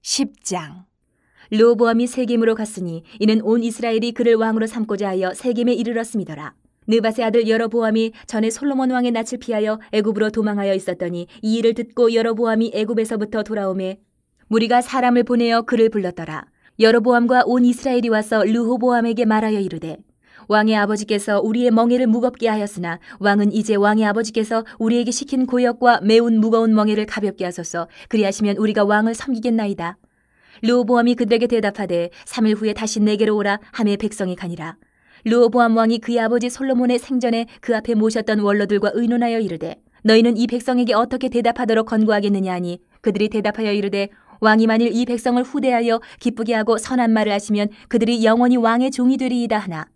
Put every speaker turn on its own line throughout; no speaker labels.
10장. 르호보암이 세겜으로 갔으니 이는 온 이스라엘이 그를 왕으로 삼고자 하여 세겜에 이르렀음이더라. 느밧의 아들 여로보암이 전에 솔로몬 왕의 낯을 피하여 애굽으로 도망하여 있었더니 이 일을 듣고 여로보암이 애굽에서부터 돌아오매 무리가 사람을 보내어 그를 불렀더라. 여로보암과 온 이스라엘이 와서 르호보암에게 말하여 이르되 왕의 아버지께서 우리의 멍에를 무겁게 하였으나 왕은 이제 왕의 아버지께서 우리에게 시킨 고역과 매운 무거운 멍에를 가볍게 하소서. 그리하시면 우리가 왕을 섬기겠나이다. 르호보암이 그들에게 대답하되 3일 후에 다시 내게로 오라 하매 백성이 가니라. 르호보암 왕이 그의 아버지 솔로몬의 생전에 그 앞에 모셨던 원로들과 의논하여 이르되 너희는 이 백성에게 어떻게 대답하도록 권고하겠느냐 하니 그들이 대답하여 이르되 왕이 만일 이 백성을 후대하여 기쁘게 하고 선한 말을 하시면 그들이 영원히 왕의 종이 되리이다 하나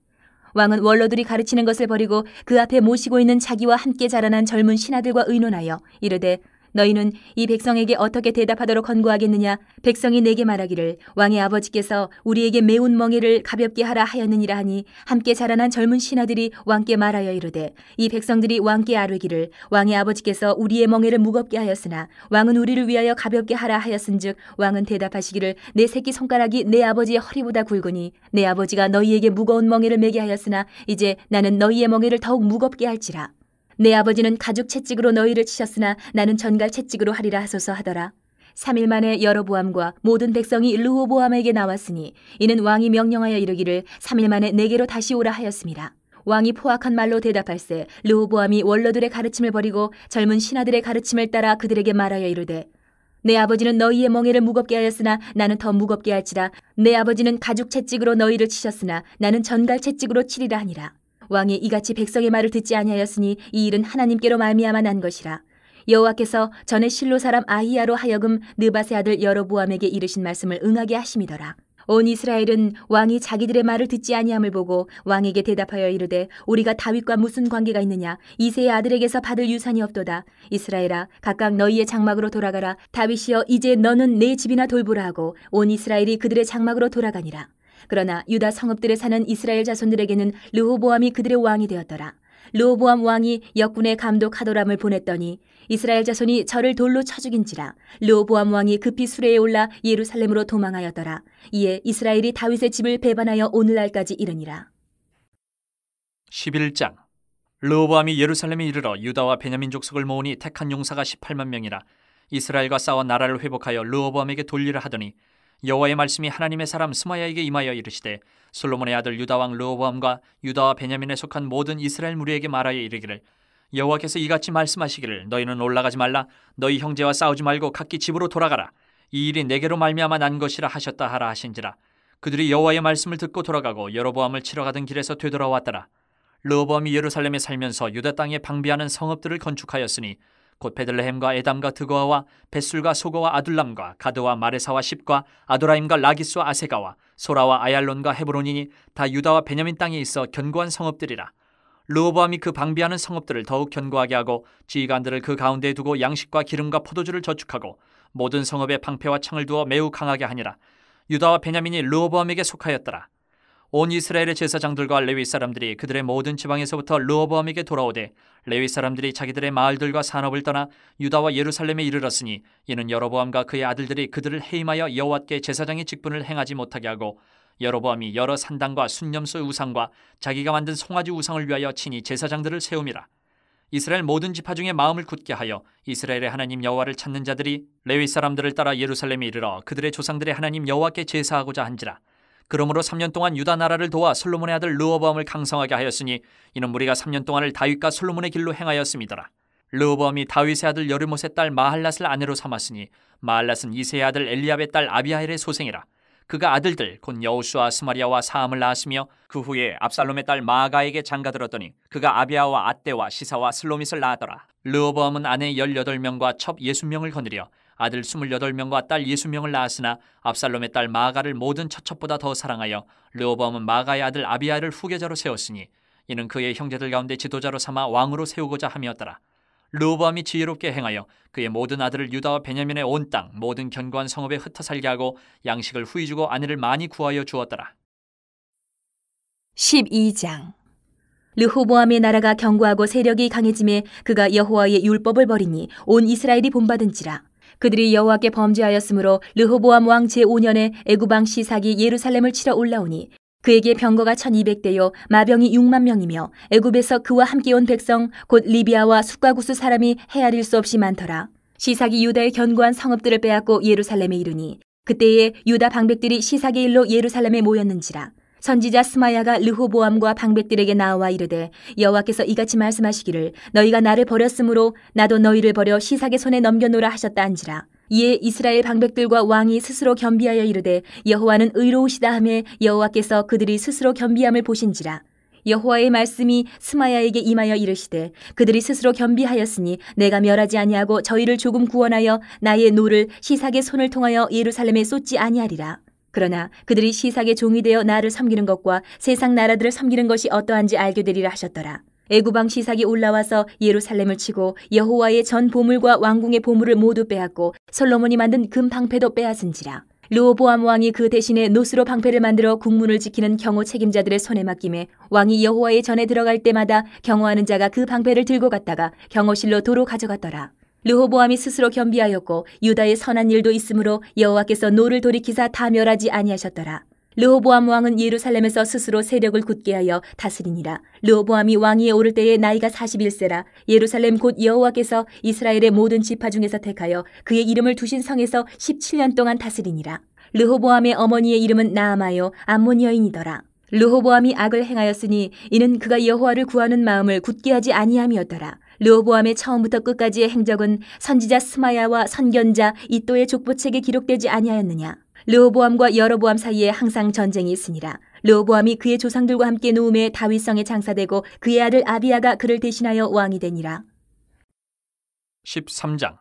왕은 원로들이 가르치는 것을 버리고 그 앞에 모시고 있는 자기와 함께 자라난 젊은 신하들과 의논하여 이르되 너희는 이 백성에게 어떻게 대답하도록 권고하겠느냐. 백성이 내게 말하기를 왕의 아버지께서 우리에게 매운 멍에를 가볍게 하라 하였느니라 하니 함께 자라난 젊은 신하들이 왕께 말하여 이르되 이 백성들이 왕께 아뢰기를 왕의 아버지께서 우리의 멍에를 무겁게 하였으나 왕은 우리를 위하여 가볍게 하라 하였은즉 왕은 대답하시기를 내 새끼 손가락이 내 아버지의 허리보다 굵으니 내 아버지가 너희에게 무거운 멍에를 매게 하였으나 이제 나는 너희의 멍에를 더욱 무겁게 할지라. 내 아버지는 가죽 채찍으로 너희를 치셨으나 나는 전갈 채찍으로 하리라 하소서 하더라. 3일 만에 여로보암과 모든 백성이 르호보암에게 나왔으니 이는 왕이 명령하여 이르기를 3일 만에 내게로 다시 오라 하였습니다. 왕이 포악한 말로 대답할세 르호보암이 원로들의 가르침을 버리고 젊은 신하들의 가르침을 따라 그들에게 말하여 이르되 내 아버지는 너희의 멍에를 무겁게 하였으나 나는 더 무겁게 할지라. 내 아버지는 가죽 채찍으로 너희를 치셨으나 나는 전갈 채찍으로 치리라 하니라. 왕이 이같이 백성의 말을 듣지 아니하였으니 이 일은 하나님께로 말미암아 난 것이라. 여호와께서 전에 실로 사람 아히야로 하여금 느밧의 아들 여로보암에게 이르신 말씀을 응하게 하심이더라. 온 이스라엘은 왕이 자기들의 말을 듣지 아니함을 보고 왕에게 대답하여 이르되 우리가 다윗과 무슨 관계가 있느냐. 이새의 아들에게서 받을 유산이 없도다. 이스라엘아 각각 너희의 장막으로 돌아가라. 다윗이여 이제 너는 내 집이나 돌보라 하고 온 이스라엘이 그들의 장막으로 돌아가니라. 그러나 유다 성읍들에 사는 이스라엘 자손들에게는 르호보암이 그들의 왕이 되었더라. 르호보암 왕이 역군의 감독 하도람을 보냈더니 이스라엘 자손이 저를 돌로 쳐 죽인지라. 르호보암 왕이 급히 수레에 올라 예루살렘으로 도망하였더라. 이에 이스라엘이 다윗의 집을 배반하여 오늘날까지 이르니라.
11장. 르호보암이 예루살렘에 이르러 유다와 베냐민 족속을 모으니 택한 용사가 18만 명이라. 이스라엘과 싸워 나라를 회복하여 르호보암에게 돌리라 하더니 여호와의 말씀이 하나님의 사람 스마야에게 임하여 이르시되 솔로몬의 아들 유다 왕 르호보암과 유다와 베냐민에 속한 모든 이스라엘 무리에게 말하여 이르기를 여호와께서 이같이 말씀하시기를 너희는 올라가지 말라. 너희 형제와 싸우지 말고 각기 집으로 돌아가라. 이 일이 내게로 말미암아 난 것이라 하셨다 하라 하신지라. 그들이 여호와의 말씀을 듣고 돌아가고 여로보암을 치러 가던 길에서 되돌아왔더라. 르호보암이 예루살렘에 살면서 유다 땅에 방비하는 성읍들을 건축하였으니 곧 베들레헴과 에담과 드고아와 벳술과 소고와 아둘람과 가드와 마레사와 십과 아도라임과 라기스와 아세가와 소라와 아얄론과 헤브론이니 다 유다와 베냐민 땅에 있어 견고한 성읍들이라. 르호보암이 그 방비하는 성읍들을 더욱 견고하게 하고 지휘관들을 그 가운데에 두고 양식과 기름과 포도주를 저축하고 모든 성읍에 방패와 창을 두어 매우 강하게 하니라. 유다와 베냐민이 르호보암에게 속하였더라. 온 이스라엘의 제사장들과 레위 사람들이 그들의 모든 지방에서부터 르호보암에게 돌아오되 레위 사람들이 자기들의 마을들과 산업을 떠나 유다와 예루살렘에 이르렀으니 이는 여로보암과 그의 아들들이 그들을 해임하여 여호와께 제사장의 직분을 행하지 못하게 하고 여로보암이 여러 산당과 순념소 우상과 자기가 만든 송아지 우상을 위하여 친히 제사장들을 세움이라. 이스라엘 모든 지파 중에 마음을 굳게 하여 이스라엘의 하나님 여호와를 찾는 자들이 레위 사람들을 따라 예루살렘에 이르러 그들의 조상들의 하나님 여호와께 제사하고자 한지라. 그러므로 3년 동안 유다 나라를 도와 솔로몬의 아들 르호보암을 강성하게 하였으니 이는 무리가 3년 동안을 다윗과 솔로몬의 길로 행하였음이더라. 르호보암이 다윗의 아들 여르못의 딸 마할랏을 아내로 삼았으니 마할랏은 이새의 아들 엘리압의 딸 아비하일의 소생이라. 그가 아들들 곧 여우수와 스마리아와 사함을 낳았으며 그 후에 압살롬의 딸 마아가에게 장가들었더니 그가 아비아와 앗대와 시사와 슬로밋을 낳았더라. 르호보암은 아내 18명과 첩 60명을 거느려 아들 28명과 딸 60명을 낳았으나 압살롬의 딸 마아가를 모든 처첩보다 더 사랑하여 르호보암은 마아가의 아들 아비아를 후계자로 세웠으니 이는 그의 형제들 가운데 지도자로 삼아 왕으로 세우고자 함이었더라. 르호보암이 지혜롭게 행하여 그의 모든 아들을 유다와 베냐민의 온 땅 모든 견고한 성읍에 흩어 살게 하고 양식을 후히 주고 아내를 많이 구하여 주었더라.
12장. 르호보암의 나라가 견고하고 세력이 강해짐에 그가 여호와의 율법을 버리니 온 이스라엘이 본받은지라. 그들이 여호와께 범죄하였으므로 르호보암 왕 제5년에 애굽 왕 시삭이 예루살렘을 치러 올라오니 그에게 병거가 1200대요 마병이 6만 명이며 애굽에서 그와 함께 온 백성 곧 리비아와 숫가구스 사람이 헤아릴 수 없이 많더라. 시삭이 유다의 견고한 성읍들을 빼앗고 예루살렘에 이르니 그때에 유다 방백들이 시삭의 일로 예루살렘에 모였는지라. 선지자 스마야가 르호보암과 방백들에게 나와 이르되 여호와께서 이같이 말씀하시기를 너희가 나를 버렸으므로 나도 너희를 버려 시삭의 손에 넘겨놓으라 하셨다 한지라. 이에 이스라엘 방백들과 왕이 스스로 겸비하여 이르되 여호와는 의로우시다 하며 여호와께서 그들이 스스로 겸비함을 보신지라. 여호와의 말씀이 스마야에게 임하여 이르시되 그들이 스스로 겸비하였으니 내가 멸하지 아니하고 저희를 조금 구원하여 나의 노를 시삭의 손을 통하여 예루살렘에 쏟지 아니하리라. 그러나 그들이 시삭의 종이 되어 나를 섬기는 것과 세상 나라들을 섬기는 것이 어떠한지 알게 되리라 하셨더라. 애굽 왕 시삭이 올라와서 예루살렘을 치고 여호와의 전 보물과 왕궁의 보물을 모두 빼앗고 솔로몬이 만든 금 방패도 빼앗은지라. 르호보암 왕이 그 대신에 노스로 방패를 만들어 국문을 지키는 경호 책임자들의 손에 맡김에 왕이 여호와의 전에 들어갈 때마다 경호하는 자가 그 방패를 들고 갔다가 경호실로 도로 가져갔더라. 르호보암이 스스로 겸비하였고 유다의 선한 일도 있으므로 여호와께서 노를 돌이키사 다 멸하지 아니하셨더라. 르호보암 왕은 예루살렘에서 스스로 세력을 굳게 하여 다스리니라. 르호보암이 왕위에 오를 때에 나이가 41세라. 예루살렘 곧 여호와께서 이스라엘의 모든 지파 중에서 택하여 그의 이름을 두신 성에서 17년 동안 다스리니라. 르호보암의 어머니의 이름은 나아마요 암몬 여인이더라. 르호보암이 악을 행하였으니 이는 그가 여호와를 구하는 마음을 굳게 하지 아니함이었더라. 르호보암의 처음부터 끝까지의 행적은 선지자 스마야와 선견자 이또의 족보책에 기록되지 아니하였느냐. 르호보암과 여로보암 사이에 항상 전쟁이 있으니라. 르호보암이 그의 조상들과 함께 누움에 다윗성에 장사되고 그의 아들 아비야가 그를 대신하여 왕이 되니라.
13장.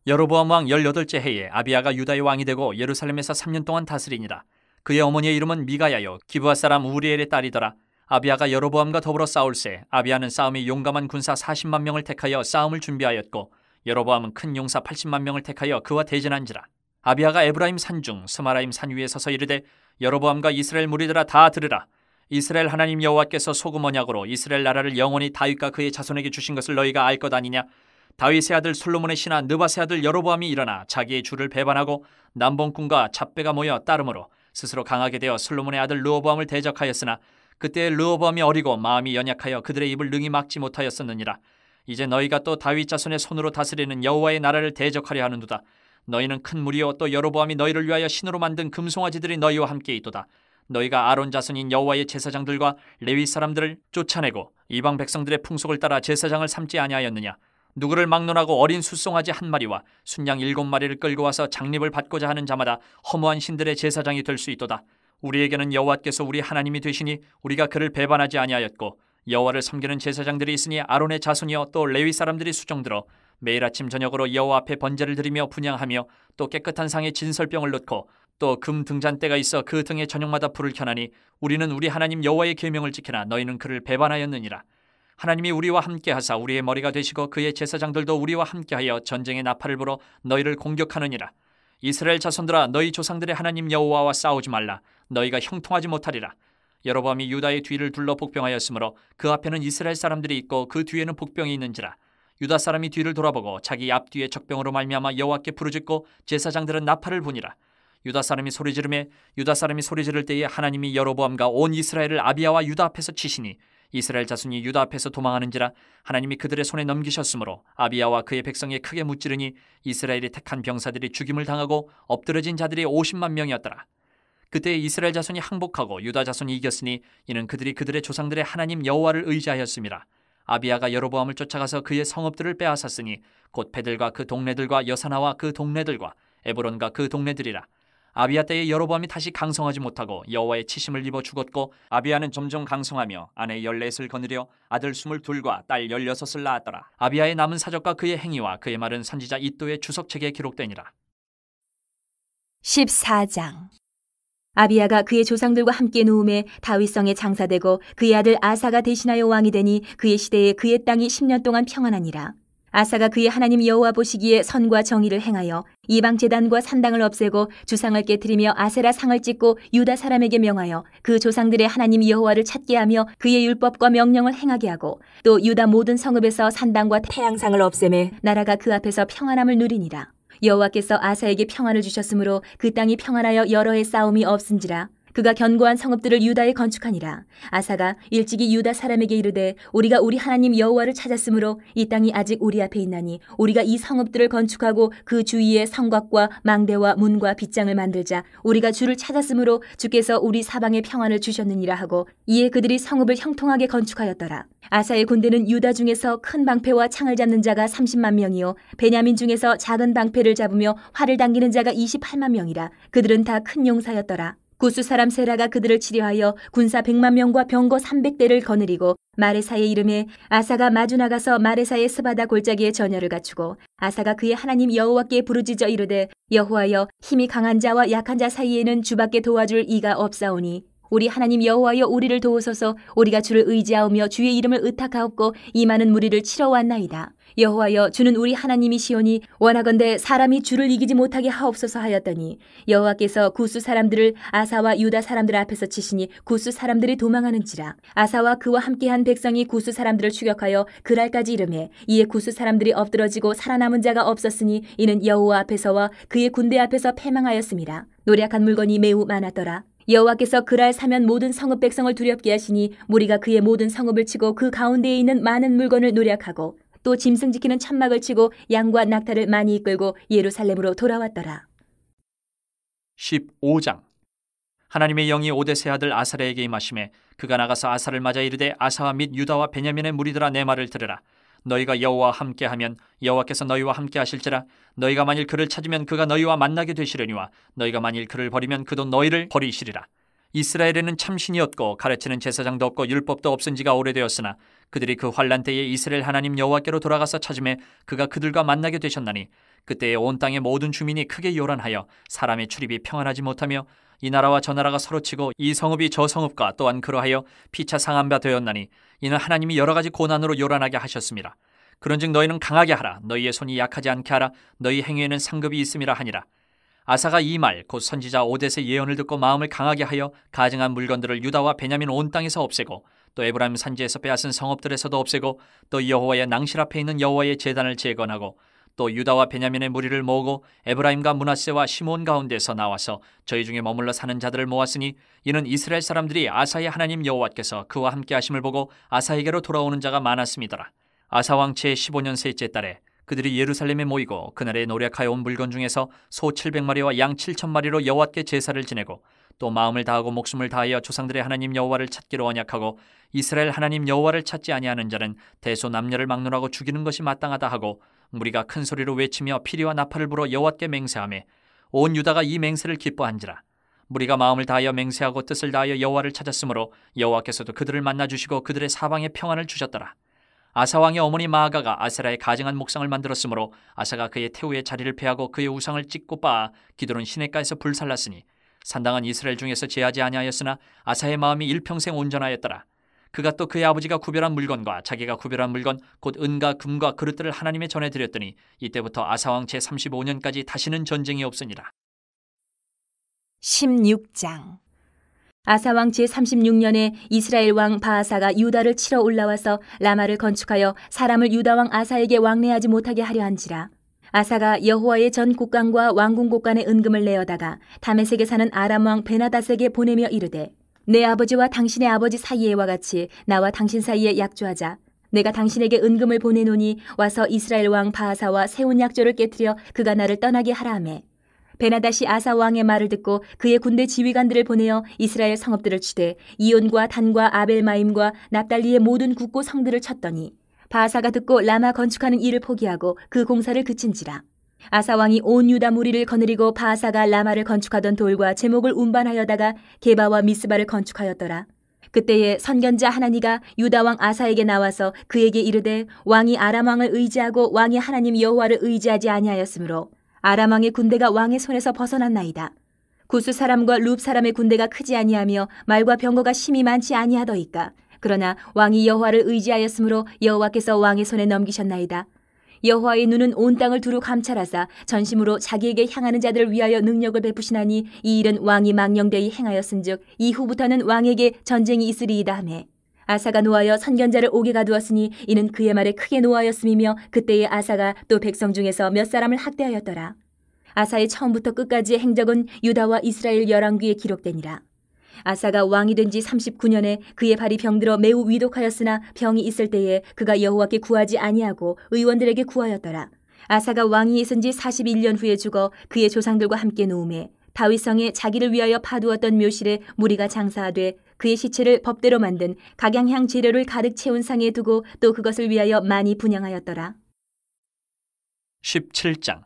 여로보암 왕 18째 해에 아비야가 유다의 왕이 되고 예루살렘에서 3년 동안 다스리니라. 그의 어머니의 이름은 미가야요 기브아 사람 우리엘의 딸이더라. 아비야가 여로보암과 더불어 싸울새 아비야는 싸움에 용감한 군사 40만 명을 택하여 싸움을 준비하였고 여로보암은 큰 용사 80만 명을 택하여 그와 대전한지라. 아비야가 에브라임 산중 스마라임 산 위에 서서 이르되 여로보암과 이스라엘 무리들아 다 들으라. 이스라엘 하나님 여호와께서 소금 언약으로 이스라엘 나라를 영원히 다윗과 그의 자손에게 주신 것을 너희가 알 것 아니냐. 다윗의 아들 솔로몬의 신하 느밧의 아들 여로보암이 일어나 자기의 주를 배반하고 남봉꾼과 잡배가 모여 따름으로 스스로 강하게 되어 솔로몬의 아들 르호보암을 대적하였으나 그때 르호보암이 어리고 마음이 연약하여 그들의 입을 능히 막지 못하였었느니라. 이제 너희가 또 다윗 자손의 손으로 다스리는 여호와의 나라를 대적하려 하는도다. 너희는 큰 무리요 또 여로보암이 너희를 위하여 신으로 만든 금송아지들이 너희와 함께 있도다. 너희가 아론 자손인 여호와의 제사장들과 레위 사람들을 쫓아내고 이방 백성들의 풍속을 따라 제사장을 삼지 아니하였느냐. 누구를 막론하고 어린 숫송아지 한 마리와 순양 7마리를 끌고 와서 장립을 받고자 하는 자마다 허무한 신들의 제사장이 될 수 있도다. 우리에게는 여호와께서 우리 하나님이 되시니 우리가 그를 배반하지 아니하였고 여호와를 섬기는 제사장들이 있으니 아론의 자손이여 또 레위 사람들이 수종들어 매일 아침 저녁으로 여호와 앞에 번제를 드리며 분향하며 또 깨끗한 상에 진설병을 넣고 또 금 등잔대가 있어 그 등에 저녁마다 불을 켜나니 우리는 우리 하나님 여호와의 계명을 지키나 너희는 그를 배반하였느니라. 하나님이 우리와 함께하사 우리의 머리가 되시고 그의 제사장들도 우리와 함께하여 전쟁의 나팔을 불어 너희를 공격하느니라. 이스라엘 자손들아 너희 조상들의 하나님 여호와와 싸우지 말라. 너희가 형통하지 못하리라. 여로보암이 유다의 뒤를 둘러 복병하였으므로 그 앞에는 이스라엘 사람들이 있고 그 뒤에는 복병이 있는지라. 유다 사람이 뒤를 돌아보고 자기 앞뒤에 적병으로 말미암아 여호와께 부르짖고 제사장들은 나팔을 부니라. 유다 사람이 소리 지를 때에 하나님이 여로보암과 온 이스라엘을 아비야와 유다 앞에서 치시니 이스라엘 자손이 유다 앞에서 도망하는지라. 하나님이 그들의 손에 넘기셨으므로 아비야와 그의 백성이 크게 무찌르니 이스라엘이 택한 병사들이 죽임을 당하고 엎드러진 자들이 50만 명이었더라. 그때 이스라엘 자손이 항복하고 유다 자손이 이겼으니 이는 그들이 그들의 조상들의 하나님 여호와를 의지하였음이라. 아비야가 여로보암을 쫓아가서 그의 성읍들을 빼앗았으니 곧 베들과 그 동네들과 여사나와 그 동네들과 에브론과 그 동네들이라. 아비야 때에 여로보암이 다시 강성하지 못하고 여호와의 치심을 입어 죽었고 아비야는 점점 강성하며 아내 14을 거느려 아들 22과 딸 16을 낳았더라. 아비야의 남은 사적과 그의 행위와 그의 말은 선지자 이또의 주석책에 기록되니라.
14장. 아비야가 그의 조상들과 함께 누움에 다윗성에 장사되고 그의 아들 아사가 대신하여 왕이 되니 그의 시대에 그의 땅이 10년 동안 평안하니라. 아사가 그의 하나님 여호와 보시기에 선과 정의를 행하여 이방 제단과 산당을 없애고 주상을 깨뜨리며 아세라 상을 찍고 유다 사람에게 명하여 그 조상들의 하나님 여호와를 찾게 하며 그의 율법과 명령을 행하게 하고 또 유다 모든 성읍에서 산당과 태양상을 없애매 나라가 그 앞에서 평안함을 누리니라. 여호와께서 아사에게 평안을 주셨으므로 그 땅이 평안하여 여러 해 싸움이 없은지라. 그가 견고한 성읍들을 유다에 건축하니라. 아사가 일찍이 유다 사람에게 이르되 우리가 우리 하나님 여호와를 찾았으므로 이 땅이 아직 우리 앞에 있나니 우리가 이 성읍들을 건축하고 그 주위에 성곽과 망대와 문과 빗장을 만들자. 우리가 주를 찾았으므로 주께서 우리 사방에 평안을 주셨느니라 하고 이에 그들이 성읍을 형통하게 건축하였더라. 아사의 군대는 유다 중에서 큰 방패와 창을 잡는 자가 30만 명이요 베냐민 중에서 작은 방패를 잡으며 활을 당기는 자가 28만 명이라. 그들은 다 큰 용사였더라. 구스 사람 세라가 그들을 치료하여 군사 100만 명과 병거 300대를 거느리고 마레사의 이름에 아사가 마주 나가서 마레사의 스바다 골짜기에 전열을 갖추고 아사가 그의 하나님 여호와께 부르짖어 이르되 여호와여 힘이 강한 자와 약한 자 사이에는 주밖에 도와줄 이가 없사오니 우리 하나님 여호와여 우리를 도우소서. 우리가 주를 의지하오며 주의 이름을 의탁하옵고 이 많은 무리를 치러 왔나이다. 여호와여 주는 우리 하나님이시오니 원하건대 사람이 주를 이기지 못하게 하옵소서 하였더니 여호와께서 구스 사람들을 아사와 유다 사람들 앞에서 치시니 구스 사람들이 도망하는지라. 아사와 그와 함께한 백성이 구스 사람들을 추격하여 그랄까지 이르매 이에 구스 사람들이 엎드러지고 살아남은 자가 없었으니 이는 여호와 앞에서와 그의 군대 앞에서 패망하였음이라. 노략한 물건이 매우 많았더라. 여호와께서 그랄 사면 모든 성읍 백성을 두렵게 하시니 무리가 그의 모든 성읍을 치고 그 가운데에 있는 많은 물건을 노략하고 또 짐승 지키는 천막을 치고 양과 낙타를 많이 이끌고 예루살렘으로 돌아왔더라.
15장. 하나님의 영이 오데세 아들 아사랴에게 임하심에 그가 나가서 아사를 맞아 이르되 아사와 및 유다와 베냐민의 무리들아 내 말을 들으라. 너희가 여호와와 함께하면 여호와께서 너희와 함께하실지라. 너희가 만일 그를 찾으면 그가 너희와 만나게 되시려니와 너희가 만일 그를 버리면 그도 너희를 버리시리라. 이스라엘에는 참신이었고 가르치는 제사장도 없고 율법도 없은 지가 오래되었으나 그들이 그 환난 때에 이스라엘 하나님 여호와께로 돌아가서 찾음에 그가 그들과 만나게 되셨나니 그때에 온 땅의 모든 주민이 크게 요란하여 사람의 출입이 평안하지 못하며 이 나라와 저 나라가 서로 치고 이 성읍이 저 성읍과 또한 그러하여 피차 상한 바 되었나니 이는 하나님이 여러 가지 고난으로 요란하게 하셨습니다. 그런즉 너희는 강하게 하라. 너희의 손이 약하지 않게 하라. 너희 행위에는 상급이 있음이라 하니라. 아사가 이 말 곧 선지자 오뎃의 예언을 듣고 마음을 강하게 하여 가증한 물건들을 유다와 베냐민 온 땅에서 없애고 또 에브라임 산지에서 빼앗은 성읍들에서도 없애고 또 여호와의 낭실 앞에 있는 여호와의 제단을 재건하고 또 유다와 베냐민의 무리를 모으고 에브라임과 므낫세와 시몬 가운데서 나와서 저희 중에 머물러 사는 자들을 모았으니 이는 이스라엘 사람들이 아사의 하나님 여호와께서 그와 함께 하심을 보고 아사에게로 돌아오는 자가 많았음이더라. 아사 왕 제 15년 셋째 달에 그들이 예루살렘에 모이고 그날에 노력하여 온 물건 중에서 소 700마리와 양 7,000마리로 여호와께 제사를 지내고 또 마음을 다하고 목숨을 다하여 조상들의 하나님 여호와를 찾기로 언약하고 이스라엘 하나님 여호와를 찾지 아니하는 자는 대소 남녀를 막론하고 죽이는 것이 마땅하다 하고 무리가 큰 소리로 외치며 피리와 나팔을 불어 여호와께 맹세하며 온 유다가 이 맹세를 기뻐한지라. 무리가 마음을 다하여 맹세하고 뜻을 다하여 여호와를 찾았으므로 여호와께서도 그들을 만나 주시고 그들의 사방에 평안을 주셨더라. 아사 왕의 어머니 마아가가 아세라의 가증한 목상을 만들었으므로 아사가 그의 태우의 자리를 패하고 그의 우상을 찢고 빻아 기드론 시내가에서 불살랐으니 산당한 이스라엘 중에서 제하지 아니하였으나 아사의 마음이 일평생 온전하였더라. 그가 또 그의 아버지가 구별한 물건과 자기가 구별한 물건 곧 은과 금과 그릇들을 하나님의 전에 드렸더니 이때부터 아사 왕 제 35년까지 다시는 전쟁이 없으니라.
16장. 아사 왕 제 36년에 이스라엘 왕 바아사가 유다를 치러 올라와서 라마를 건축하여 사람을 유다 왕 아사에게 왕래하지 못하게 하려 한지라. 아사가 여호와의 전 곡간과 왕궁 곡간의 은금을 내어다가 다메섹에 사는 아람 왕 베나닷에게 보내며 이르되 내 아버지와 당신의 아버지 사이에와 같이 나와 당신 사이에 약조하자. 내가 당신에게 은금을 보내노니 와서 이스라엘 왕 바아사와 세운 약조를 깨뜨려 그가 나를 떠나게 하라 하매 베나닷이 아사 왕의 말을 듣고 그의 군대 지휘관들을 보내어 이스라엘 성읍들을 치되 이온과 단과 아벨마임과 납달리의 모든 국고 성들을 쳤더니 바아사가 듣고 라마 건축하는 일을 포기하고 그 공사를 그친지라. 아사 왕이 온 유다 무리를 거느리고 바아사가 라마를 건축하던 돌과 제목을 운반하여다가 게바와 미스바를 건축하였더라. 그때에 선견자 하나니가 유다 왕 아사에게 나와서 그에게 이르되 왕이 아람 왕을 의지하고 왕이 하나님 여호와를 의지하지 아니하였으므로 아람 왕의 군대가 왕의 손에서 벗어났나이다. 구스 사람과 룹 사람의 군대가 크지 아니하며 말과 병거가 심히 많지 아니하더이까. 그러나 왕이 여호와를 의지하였으므로 여호와께서 왕의 손에 넘기셨나이다. 여호와의 눈은 온 땅을 두루 감찰하사 전심으로 자기에게 향하는 자들을 위하여 능력을 베푸시나니 이 일은 왕이 망령되이 행하였은즉 이후부터는 왕에게 전쟁이 있으리이다 하매 아사가 노하여 선견자를 옥에 가두었으니 이는 그의 말에 크게 노하였음이며 그때에 아사가 또 백성 중에서 몇 사람을 학대하였더라. 아사의 처음부터 끝까지의 행적은 유다와 이스라엘 열왕기에 기록되니라. 아사가 왕이 된 지 39년에 그의 발이 병들어 매우 위독하였으나 병이 있을 때에 그가 여호와께 구하지 아니하고 의원들에게 구하였더라. 아사가 왕이 있은 지 41년 후에 죽어 그의 조상들과 함께 누움에 다윗성에 자기를 위하여 파두었던 묘실에 무리가 장사하되 그의 시체를 법대로 만든 각양향 재료를 가득 채운 상에 두고 또 그것을 위하여 많이 분향하였더라.
17장.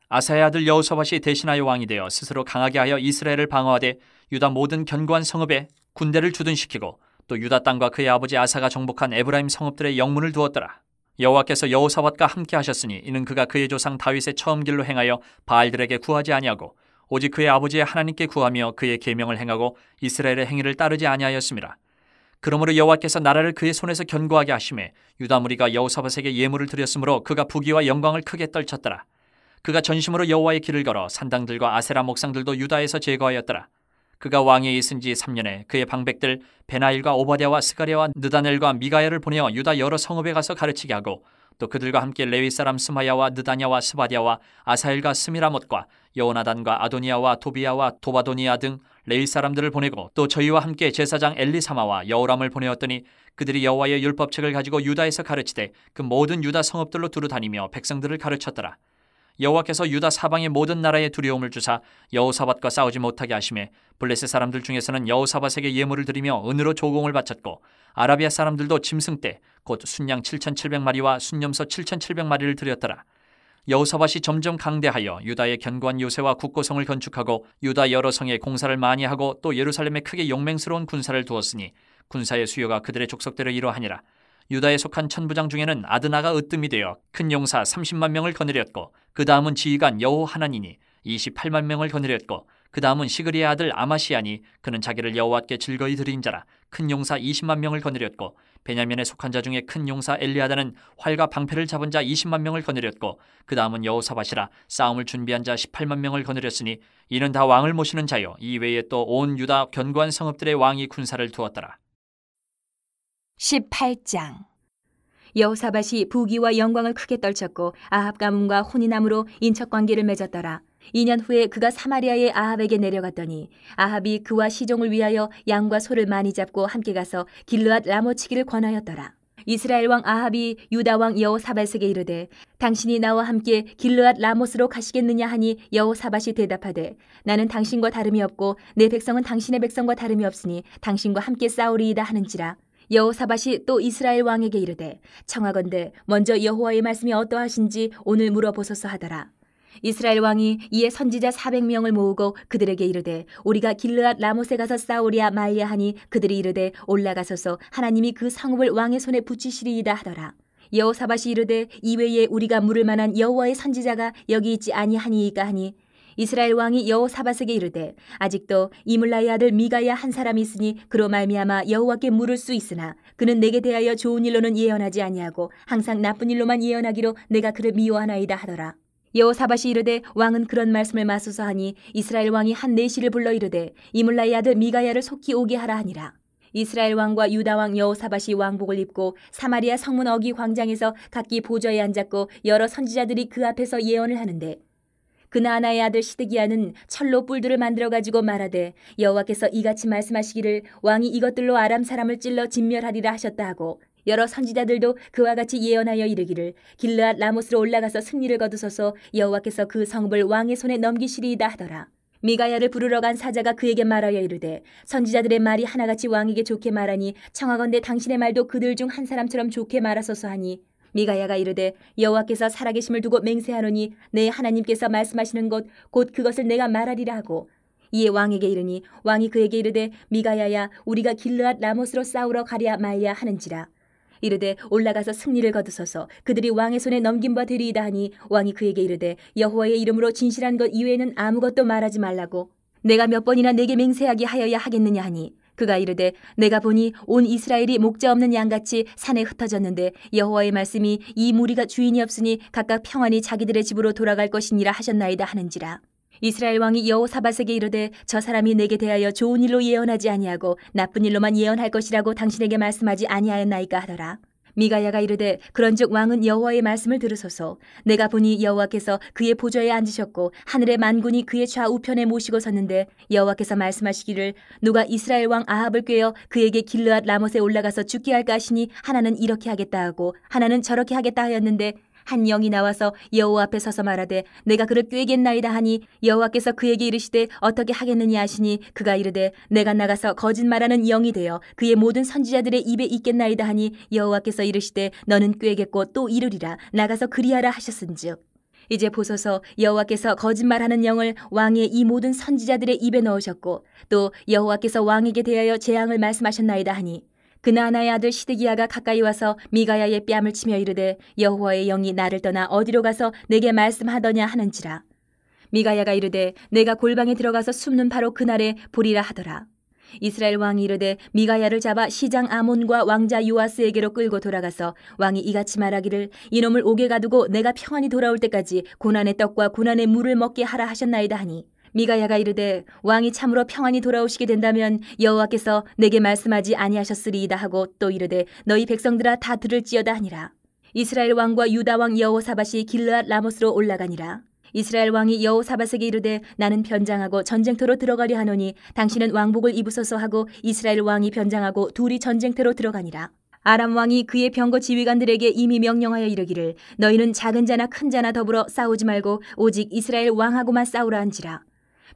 아사의 아들 여호사밧이 대신하여 왕이 되어 스스로 강하게 하여 이스라엘을 방어하되 유다 모든 견고한 성읍에 군대를 주둔시키고 또 유다 땅과 그의 아버지 아사가 정복한 에브라임 성읍들의 영문을 두었더라. 여호와께서 여호사밧과 함께 하셨으니 이는 그가 그의 조상 다윗의 처음 길로 행하여 바알들에게 구하지 아니하고 오직 그의 아버지의 하나님께 구하며 그의 계명을 행하고 이스라엘의 행위를 따르지 아니하였습니다. 그러므로 여호와께서 나라를 그의 손에서 견고하게 하심에 유다 무리가 여호사밧에게 예물을 드렸으므로 그가 부귀와 영광을 크게 떨쳤더라. 그가 전심으로 여호와의 길을 걸어 산당들과 아세라 목상들도 유다에서 제거하였더라. 그가 왕위에 있은 지 3년에 그의 방백들 베나일과 오바댜와 스가랴와 느다넬과 미가야를 보내어 유다 여러 성읍에 가서 가르치게 하고 또 그들과 함께 레위 사람 스마야와 느다냐와 스바랴와 아사엘과 스미라못과 여호나단과 아도니아와 도비야와 도바도니아 등 레위 사람들을 보내고 또 저희와 함께 제사장 엘리사마와 여호람을 보내었더니 그들이 여호와의 율법책을 가지고 유다에서 가르치되 그 모든 유다 성읍들로 두루 다니며 백성들을 가르쳤더라. 여호와께서 유다 사방의 모든 나라에 두려움을 주사 여호사밧과 싸우지 못하게 하시매 블레셋 사람들 중에서는 여호사밧에게 예물을 드리며 은으로 조공을 바쳤고 아라비아 사람들도 짐승떼 곧 순양 7,700마리와 순염소 7,700마리를 드렸더라. 여호사밧이 점점 강대하여 유다의 견고한 요새와 국고성을 건축하고 유다 여러 성에 공사를 많이 하고 또 예루살렘에 크게 용맹스러운 군사를 두었으니 군사의 수요가 그들의 족속대로 이러하니라. 유다에 속한 천부장 중에는 아드나가 으뜸이 되어 큰 용사 30만 명을 거느렸고 그 다음은 지휘관 여호하나니니 28만 명을 거느렸고 그 다음은 시그리의 아들 아마시아니 그는 자기를 여호와께 즐거이 드린 자라 큰 용사 20만 명을 거느렸고 베냐민에 속한 자 중에 큰 용사 엘리아다는 활과 방패를 잡은 자 20만 명을 거느렸고 그 다음은 여호사밧이라 싸움을 준비한 자 18만 명을 거느렸으니 이는 다 왕을 모시는 자요 이 외에 또 온 유다 견고한 성읍들의 왕이 군사를 두었더라.
18장. 여호사밧이 부귀와 영광을 크게 떨쳤고 아합 가문과 혼인함으로 인척관계를 맺었더라. 2년 후에 그가 사마리아의 아합에게 내려갔더니 아합이 그와 시종을 위하여 양과 소를 많이 잡고 함께 가서 길르앗 라모치기를 권하였더라. 이스라엘 왕 아합이 유다 왕 여호사밧에게 이르되 당신이 나와 함께 길르앗 라못으로 가시겠느냐 하니 여호사밧이 대답하되 나는 당신과 다름이 없고 내 백성은 당신의 백성과 다름이 없으니 당신과 함께 싸우리이다 하는지라. 여호사밧이 또 이스라엘 왕에게 이르되 청하건대 먼저 여호와의 말씀이 어떠하신지 오늘 물어보소서 하더라. 이스라엘 왕이 이에 선지자 400명을 모으고 그들에게 이르되 우리가 길르앗 라못에 가서 싸우랴 말랴 하니 그들이 이르되 올라가소서 하나님이 그 성읍을 왕의 손에 붙이시리이다 하더라. 여호사밧이 이르되 이외에 우리가 물을 만한 여호와의 선지자가 여기 있지 아니하니이까 하니 이스라엘 왕이 여호사밧에게 이르되 아직도 이물라의 아들 미가야 한 사람이 있으니 그로 말미암아 여호와께 물을 수 있으나 그는 내게 대하여 좋은 일로는 예언하지 아니하고 항상 나쁜 일로만 예언하기로 내가 그를 미워하나이다 하더라. 여호사밧이 이르되 왕은 그런 말씀을 마소서 하니 이스라엘 왕이 한 내시를 불러 이르되 이물라의 아들 미가야를 속히 오게 하라 하니라. 이스라엘 왕과 유다 왕 여호사밧이 왕복을 입고 사마리아 성문 어기 광장에서 각기 보좌에 앉았고 여러 선지자들이 그 앞에서 예언을 하는데 그나아나의 아들 시드기야는 철로 뿔들을 만들어 가지고 말하되 여호와께서 이같이 말씀하시기를 왕이 이것들로 아람 사람을 찔러 진멸하리라 하셨다 하고 여러 선지자들도 그와 같이 예언하여 이르기를 길르앗 라못으로 올라가서 승리를 거두소서 여호와께서 그 성읍을 왕의 손에 넘기시리이다 하더라. 미가야를 부르러 간 사자가 그에게 말하여 이르되 선지자들의 말이 하나같이 왕에게 좋게 말하니 청하건대 당신의 말도 그들 중 한 사람처럼 좋게 말하소서 하니 미가야가 이르되 여호와께서 살아계심을 두고 맹세하노니 내 하나님께서 말씀하시는 것 곧 그것을 내가 말하리라 하고 이에 왕에게 이르니 왕이 그에게 이르되 미가야야 우리가 길르앗 라못으로 싸우러 가랴 말랴 하는지라. 이르되 올라가서 승리를 거두소서 그들이 왕의 손에 넘긴 바 되리이다 하니 왕이 그에게 이르되 여호와의 이름으로 진실한 것 이외에는 아무것도 말하지 말라고 내가 몇 번이나 내게 맹세하게 하여야 하겠느냐 하니 그가 이르되 내가 보니 온 이스라엘이 목자 없는 양같이 산에 흩어졌는데 여호와의 말씀이 이 무리가 주인이 없으니 각각 평안히 자기들의 집으로 돌아갈 것이니라 하셨나이다 하는지라. 이스라엘 왕이 여호사밧에게 이르되 저 사람이 내게 대하여 좋은 일로 예언하지 아니하고 나쁜 일로만 예언할 것이라고 당신에게 말씀하지 아니하였나이까 하더라. 미가야가 이르되 그런즉 왕은 여호와의 말씀을 들으소서. 내가 보니 여호와께서 그의 보좌에 앉으셨고 하늘의 만군이 그의 좌우편에 모시고 섰는데 여호와께서 말씀하시기를 누가 이스라엘 왕 아합을 꾀어 그에게 길르앗 라못에 올라가서 죽게 할까 하시니 하나는 이렇게 하겠다 하고 하나는 저렇게 하겠다 하였는데 한 영이 나와서 여호와 앞에 서서 말하되 내가 그를 꾀겠나이다 하니 여호와께서 그에게 이르시되 어떻게 하겠느냐 하시니 그가 이르되 내가 나가서 거짓말하는 영이 되어 그의 모든 선지자들의 입에 있겠나이다 하니 여호와께서 이르시되 너는 꾀겠고 또 이르리라 나가서 그리하라 하셨은즉 이제 보소서 여호와께서 거짓말하는 영을 왕의 이 모든 선지자들의 입에 넣으셨고 또 여호와께서 왕에게 대하여 재앙을 말씀하셨나이다 하니 그나아나의 아들 시드기야가 가까이 와서 미가야의 뺨을 치며 이르되 여호와의 영이 나를 떠나 어디로 가서 내게 말씀하더냐 하는지라. 미가야가 이르되 내가 골방에 들어가서 숨는 바로 그날에 보리라 하더라. 이스라엘 왕이 이르되 미가야를 잡아 시장 아몬과 왕자 요아스에게로 끌고 돌아가서 왕이 이같이 말하기를 이놈을 옥에 가두고 내가 평안히 돌아올 때까지 고난의 떡과 고난의 물을 먹게 하라 하셨나이다 하니 미가야가 이르되 왕이 참으로 평안히 돌아오시게 된다면 여호와께서 내게 말씀하지 아니하셨으리이다 하고 또 이르되 너희 백성들아 다 들을지어다 하니라. 이스라엘 왕과 유다 왕 여호사밧이 길르앗 라못으로 올라가니라. 이스라엘 왕이 여호사밧에게 이르되 나는 변장하고 전쟁터로 들어가려 하노니 당신은 왕복을 입으소서 하고 이스라엘 왕이 변장하고 둘이 전쟁터로 들어가니라. 아람 왕이 그의 병거 지휘관들에게 이미 명령하여 이르기를 너희는 작은 자나 큰 자나 더불어 싸우지 말고 오직 이스라엘 왕하고만 싸우라 한지라.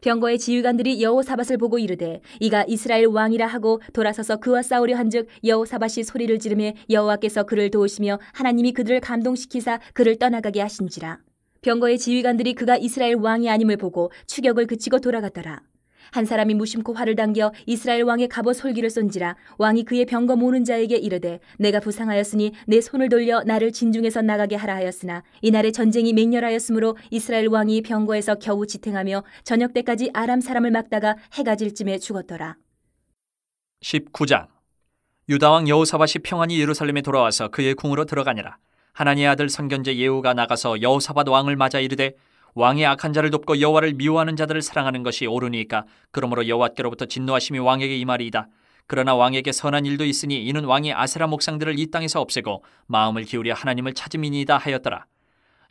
병거의 지휘관들이 여호사밧을 보고 이르되 이가 이스라엘 왕이라 하고 돌아서서 그와 싸우려 한즉 여호사밧이 소리를 지르매 여호와께서 그를 도우시며 하나님이 그들을 감동시키사 그를 떠나가게 하신지라. 병거의 지휘관들이 그가 이스라엘 왕이 아님을 보고 추격을 그치고 돌아갔더라. 한 사람이 무심코 활을 당겨 이스라엘 왕의 갑옷 솔기를 쏜지라. 왕이 그의 병거 모는 자에게 이르되 내가 부상하였으니 내 손을 돌려 나를 진중에서 나가게 하라 하였으나 이날에 전쟁이 맹렬하였으므로 이스라엘 왕이 병거에서 겨우 지탱하며 저녁 때까지 아람 사람을 막다가 해가 질 쯤에 죽었더라.
19장. 유다왕 여호사밧이 평안히 예루살렘에 돌아와서 그의 궁으로 들어가니라. 하나니의 아들 선견제 예후가 나가서 여호사밧 왕을 맞아 이르되 왕의 악한 자를 돕고 여호와를 미워하는 자들을 사랑하는 것이 옳으니까 그러므로 여호와께로부터 진노하심이 왕에게 임하리이다. 그러나 왕에게 선한 일도 있으니 이는 왕이 아세라 목상들을 이 땅에서 없애고 마음을 기울여 하나님을 찾음이니이다 하였더라.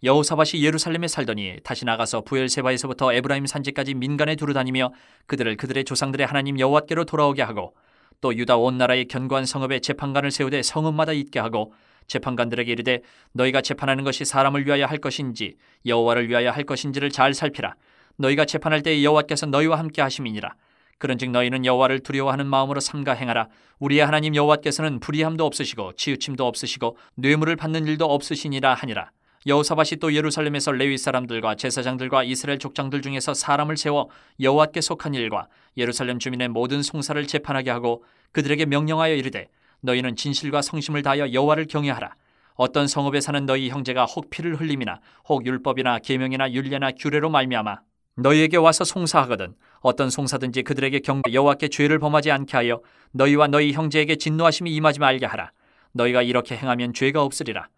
여호사밧이 예루살렘에 살더니 다시 나가서 부엘세바에서부터 에브라임 산지까지 민간에 두루다니며 그들을 그들의 조상들의 하나님 여호와께로 돌아오게 하고 또 유다 온 나라의 견고한 성읍에 재판관을 세우되 성읍마다 있게 하고 재판관들에게 이르되 너희가 재판하는 것이 사람을 위하여 할 것인지 여호와를 위하여 할 것인지를 잘 살피라. 너희가 재판할 때에 여호와께서 너희와 함께 하심이니라. 그런즉 너희는 여호와를 두려워하는 마음으로 삼가 행하라. 우리의 하나님 여호와께서는 불의함도 없으시고 치우침도 없으시고 뇌물을 받는 일도 없으시니라 하니라. 여호사밧이 또 예루살렘에서 레위 사람들과 제사장들과 이스라엘 족장들 중에서 사람을 세워 여호와께 속한 일과 예루살렘 주민의 모든 송사를 재판하게 하고 그들에게 명령하여 이르되 너희는 진실과 성심을 다하여 여호와를 경외하라. 어떤 성읍에 사는 너희 형제가 혹 피를 흘림이나 혹 율법이나 계명이나 율례나 규례로 말미암아 너희에게 와서 송사하거든 어떤 송사든지 그들에게 여호와께 죄를 범하지 않게 하여 너희와 너희 형제에게 진노하심이 임하지 말게 하라. 너희가 이렇게 행하면 죄가 없으리라.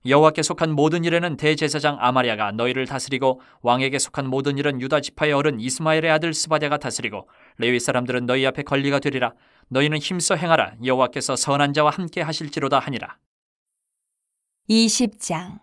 여호와께 속한 모든 일에는 대제사장 아마랴가 너희를 다스리고 왕에게 속한 모든 일은 유다 지파의 어른 이스마엘의 아들 스바랴가 다스리고 레위 사람들은 너희 앞에 관리가 되리라. 너희는 힘써 행하라. 여호와께서 선한 자와 함께 하실지로다 하니라.
20장.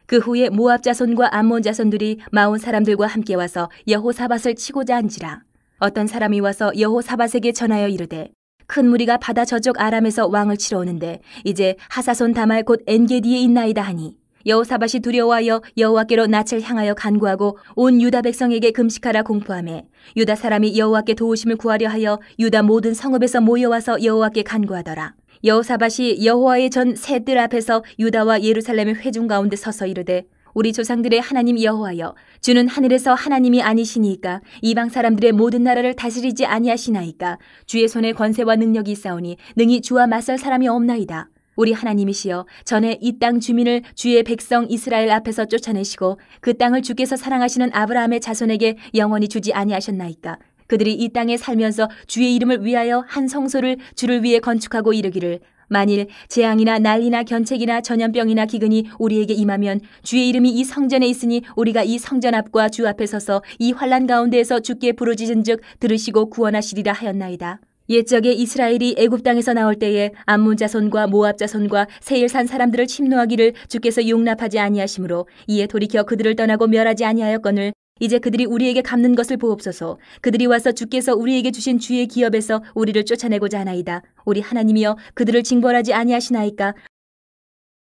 그 후에 모압 자손과 암몬 자손들이 마온 사람들과 함께 와서 여호사밧을 치고자 한지라. 어떤 사람이 와서 여호사밧에게 전하여 이르되 큰 무리가 바다 저쪽 아람에서 왕을 치러 오는데 이제 하사손 다말 곧 엔게디에 있나이다 하니 여호사밧이 두려워하여 여호와께로 낯을 향하여 간구하고 온 유다 백성에게 금식하라 공포하며 유다 사람이 여호와께 도우심을 구하려 하여 유다 모든 성읍에서 모여와서 여호와께 간구하더라. 여호사밧이 여호와의 전 새 뜰 앞에서 유다와 예루살렘의 회중 가운데 서서 이르되 우리 조상들의 하나님 여호와여 주는 하늘에서 하나님이 아니시니까 이방 사람들의 모든 나라를 다스리지 아니하시나이까 주의 손에 권세와 능력이 있사오니 능히 주와 맞설 사람이 없나이다. 우리 하나님이시여 전에 이 땅 주민을 주의 백성 이스라엘 앞에서 쫓아내시고 그 땅을 주께서 사랑하시는 아브라함의 자손에게 영원히 주지 아니하셨나이까. 그들이 이 땅에 살면서 주의 이름을 위하여 한 성소를 주를 위해 건축하고 이르기를 만일 재앙이나 난리나 견책이나 전염병이나 기근이 우리에게 임하면 주의 이름이 이 성전에 있으니 우리가 이 성전 앞과 주 앞에 서서 이 환난 가운데에서 주께 부르짖은즉 들으시고 구원하시리라 하였나이다. 옛적에 이스라엘이 애굽 땅에서 나올 때에 암몬 자손과 모압 자손과 세일산 사람들을 침노하기를 주께서 용납하지 아니하시므로 이에 돌이켜 그들을 떠나고 멸하지 아니하였거늘 이제 그들이 우리에게 갚는 것을 보옵소서. 그들이 와서 주께서 우리에게 주신 주의 기업에서 우리를 쫓아내고자 하나이다. 우리 하나님이여 그들을 징벌하지 아니하시나이까.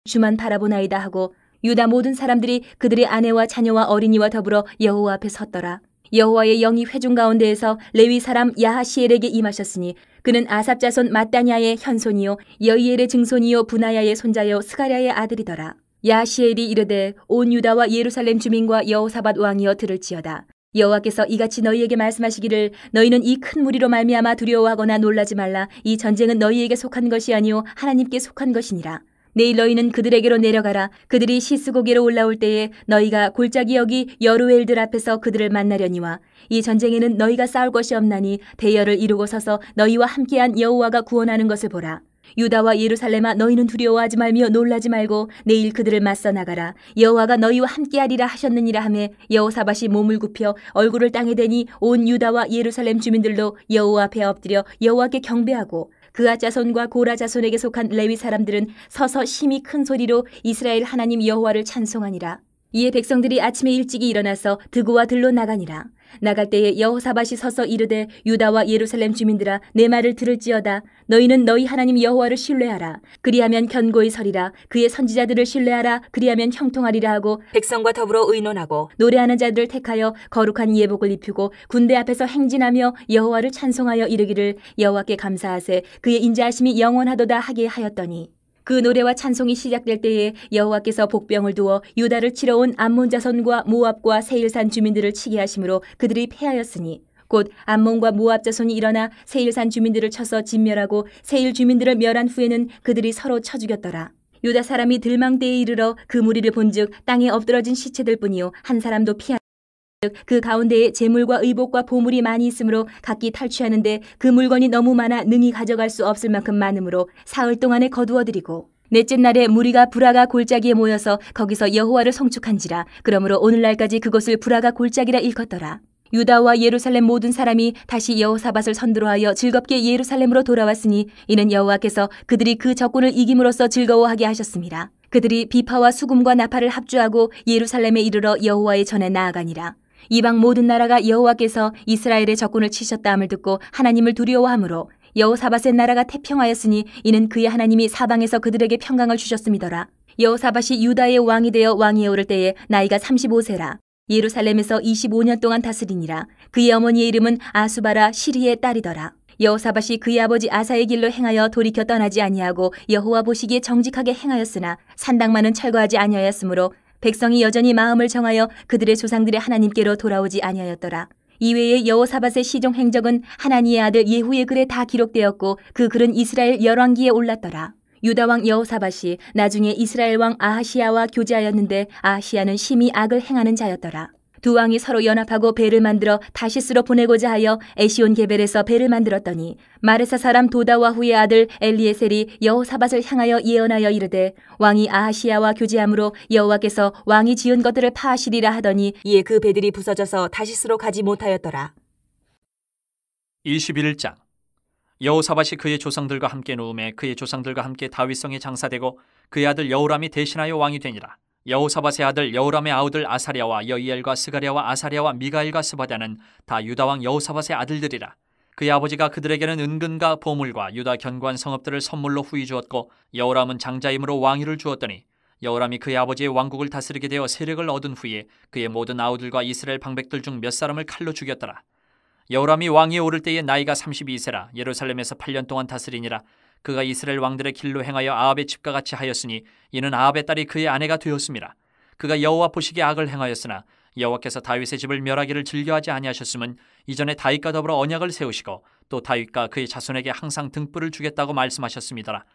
주만 바라보나이다 하고 유다 모든 사람들이 그들의 아내와 자녀와 어린이와 더불어 여호와 앞에 섰더라. 여호와의 영이 회중 가운데에서 레위 사람 야하시엘에게 임하셨으니 그는 아삽 자손 마따냐의 현손이요 여이엘의 증손이요 분하야의 손자요 스가랴의 아들이더라. 야하시엘이 이르되 온 유다와 예루살렘 주민과 여호사밧 왕이여 들을지어다. 여호와께서 이같이 너희에게 말씀하시기를 너희는 이 큰 무리로 말미암아 두려워하거나 놀라지 말라. 이 전쟁은 너희에게 속한 것이 아니요 하나님께 속한 것이니라. 내일 너희는 그들에게로 내려가라. 그들이 시스고개로 올라올 때에 너희가 골짜기 여기 여루엘들 앞에서 그들을 만나려니와 이 전쟁에는 너희가 싸울 것이 없나니 대열을 이루고 서서 너희와 함께한 여호와가 구원하는 것을 보라. 유다와 예루살렘아 너희는 두려워하지 말며 놀라지 말고 내일 그들을 맞서 나가라. 여호와가 너희와 함께하리라 하셨느니라 하매 여호사밧이 몸을 굽혀 얼굴을 땅에 대니 온 유다와 예루살렘 주민들도 여호와 앞에 엎드려 여호와께 경배하고 그아 자손과 고라 자손에게 속한 레위 사람들은 서서 심히 큰 소리로 이스라엘 하나님 여호와를 찬송하니라. 이에 백성들이 아침에 일찍이 일어나서 드고와 들로 나가니라. 나갈 때에 여호사밧이 서서 이르되 유다와 예루살렘 주민들아 내 말을 들을지어다. 너희는 너희 하나님 여호와를 신뢰하라. 그리하면 견고히 서리라. 그의 선지자들을 신뢰하라. 그리하면 형통하리라 하고 백성과 더불어 의논하고 노래하는 자들을 택하여 거룩한 예복을 입히고 군대 앞에서 행진하며 여호와를 찬송하여 이르기를 여호와께 감사하세 그의 인자하심이 영원하도다 하게 하였더니 그 노래와 찬송이 시작될 때에 여호와께서 복병을 두어 유다를 치러 온 암몬 자손과 모압과 세일산 주민들을 치게 하심으로 그들이 패하였으니 곧 암몬과 모압 자손이 일어나 세일산 주민들을 쳐서 진멸하고 세일 주민들을 멸한 후에는 그들이 서로 쳐 죽였더라. 유다 사람이 들망대에 이르러 그 무리를 본즉 땅에 엎드러진 시체들 뿐이요 한 사람도 피하 그 가운데에 재물과 의복과 보물이 많이 있으므로 각기 탈취하는데 그 물건이 너무 많아 능히 가져갈 수 없을 만큼 많으므로 사흘 동안에 거두어들이고 넷째 날에 무리가 브라가 골짜기에 모여서 거기서 여호와를 송축한지라. 그러므로 오늘날까지 그곳을 브라가 골짜기라 일컫더라. 유다와 예루살렘 모든 사람이 다시 여호사밧을 선두로하여 즐겁게 예루살렘으로 돌아왔으니 이는 여호와께서 그들이 그 적군을 이김으로써 즐거워하게 하셨습니다. 그들이 비파와 수금과 나팔을 합주하고 예루살렘에 이르러 여호와의 전에 나아가니라. 이방 모든 나라가 여호와께서 이스라엘의 적군을 치셨다 함을 듣고 하나님을 두려워하므로 여호사밧의 나라가 태평하였으니 이는 그의 하나님이 사방에서 그들에게 평강을 주셨음이더라. 여호사밧이 유다의 왕이 되어 왕위에 오를 때에 나이가 35세라. 예루살렘에서 25년 동안 다스리니라. 그의 어머니의 이름은 아수바라 시리의 딸이더라. 여호사밧이 그의 아버지 아사의 길로 행하여 돌이켜 떠나지 아니하고 여호와 보시기에 정직하게 행하였으나 산당만은 철거하지 아니하였으므로 백성이 여전히 마음을 정하여 그들의 조상들의 하나님께로 돌아오지 아니하였더라. 이외에 여호사밧의 시종 행적은 하나니의 아들 예후의 글에 다 기록되었고 그 글은 이스라엘 열왕기에 올랐더라. 유다 왕 여호사밧이 나중에 이스라엘 왕 아하시야와 교제하였는데 아하시야는 심히 악을 행하는 자였더라. 두 왕이 서로 연합하고 배를 만들어 다시스로 보내고자 하여 에시온 게벨에서 배를 만들었더니 마레사 사람 도다와후의 아들 엘리에셀이 여호사밧을 향하여 예언하여 이르되 왕이 아하시야와 교제함으로 여호와께서 왕이 지은 것들을 파하시리라 하더니 이에 그 배들이 부서져서 다시스로 가지 못하였더라.
21장 여호사밧이 그의 조상들과 함께 누움에 그의 조상들과 함께 다윗성에 장사되고 그의 아들 여호람이 대신하여 왕이 되니라. 여호사밧의 아들 여호람의 아우들 아사랴와 여이엘과 스가랴와 아사랴와 미가엘과 스바다는 다 유다왕 여호사밧의 아들들이라. 그의 아버지가 그들에게는 은근과 보물과 유다 견고한 성읍들을 선물로 후히 주었고 여호람은 장자임으로 왕위를 주었더니 여호람이 그의 아버지의 왕국을 다스리게 되어 세력을 얻은 후에 그의 모든 아우들과 이스라엘 방백들 중 몇 사람을 칼로 죽였더라. 여호람이 왕위에 오를 때에 나이가 32세라 예루살렘에서 8년 동안 다스리니라. 그가 이스라엘 왕들의 길로 행하여 아합의 집과 같이 하였으니 이는 아합의 딸이 그의 아내가 되었음이라. 그가 여호와 보시기에 악을 행하였으나 여호와께서 다윗의 집을 멸하기를 즐겨하지 아니하셨음은 이전에 다윗과 더불어 언약을 세우시고 또 다윗과 그의 자손에게 항상 등불을 주겠다고 말씀하셨음이더라.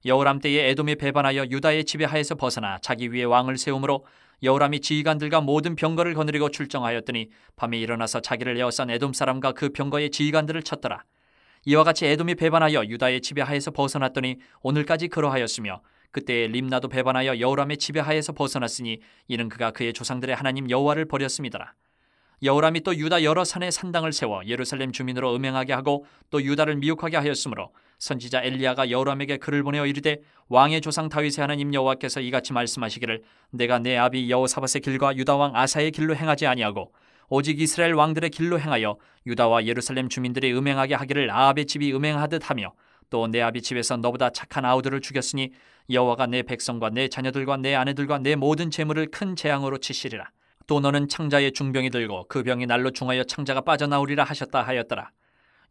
여호람 때에 에돔이 배반하여 유다의 지배하에서 벗어나 자기 위에 왕을 세우므로 여호람이 지휘관들과 모든 병거를 거느리고 출정하였더니 밤에 일어나서 자기를 에워싼 에돔 사람과 그 병거의 지휘관들을 쳤더라. 이와 같이 에돔이 배반하여 유다의 지배하에서 벗어났더니 오늘까지 그러하였으며 그때에 림나도 배반하여 여호람의 지배하에서 벗어났으니 이는 그가 그의 조상들의 하나님 여호와를 버렸음이더라. 여호람이 또 유다 여러 산에 산당을 세워 예루살렘 주민으로 음행하게 하고 또 유다를 미혹하게 하였으므로 선지자 엘리야가 여호람에게 글을 보내어 이르되 왕의 조상 다윗의 하나님 여호와께서 이같이 말씀하시기를 내가 내 아비 여호사밧의 길과 유다 왕 아사의 길로 행하지 아니하고 오직 이스라엘 왕들의 길로 행하여 유다와 예루살렘 주민들이 음행하게 하기를 아합의 집이 음행하듯 하며 또 내 아비 집에서 너보다 착한 아우들을 죽였으니 여호와가 내 백성과 내 자녀들과 내 아내들과 내 모든 재물을 큰 재앙으로 치시리라. 또 너는 창자의 중병이 들고 그 병이 날로 중하여 창자가 빠져나오리라 하셨다 하였더라.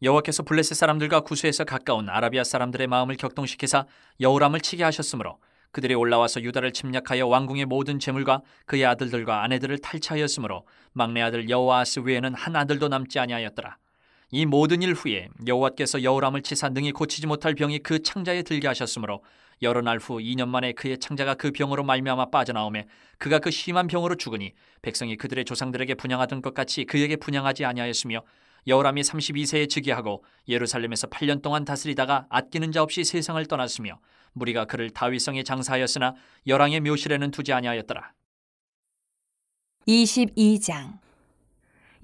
여호와께서 블레셋 사람들과 구스에서 가까운 아라비아 사람들의 마음을 격동시키사 여호람을 치게 하셨으므로 그들이 올라와서 유다를 침략하여 왕궁의 모든 재물과 그의 아들들과 아내들을 탈취하였으므로 막내 아들 여호아스 외에는 한 아들도 남지 아니하였더라. 이 모든 일 후에 여호와께서 여호람을 치사 능히 고치지 못할 병이 그 창자에 들게 하셨으므로 여러 날 후 2년 만에 그의 창자가 그 병으로 말미암아 빠져나오매 그가 그 심한 병으로 죽으니 백성이 그들의 조상들에게 분향하던 것 같이 그에게 분향하지 아니하였으며 여호람이 32세에 즉위하고 예루살렘에서 8년 동안 다스리다가 아끼는 자 없이 세상을 떠났으며 무리가 그를 다윗성에 장사하였으나 열왕의 묘실에는 두지 아니하였더라.
22장.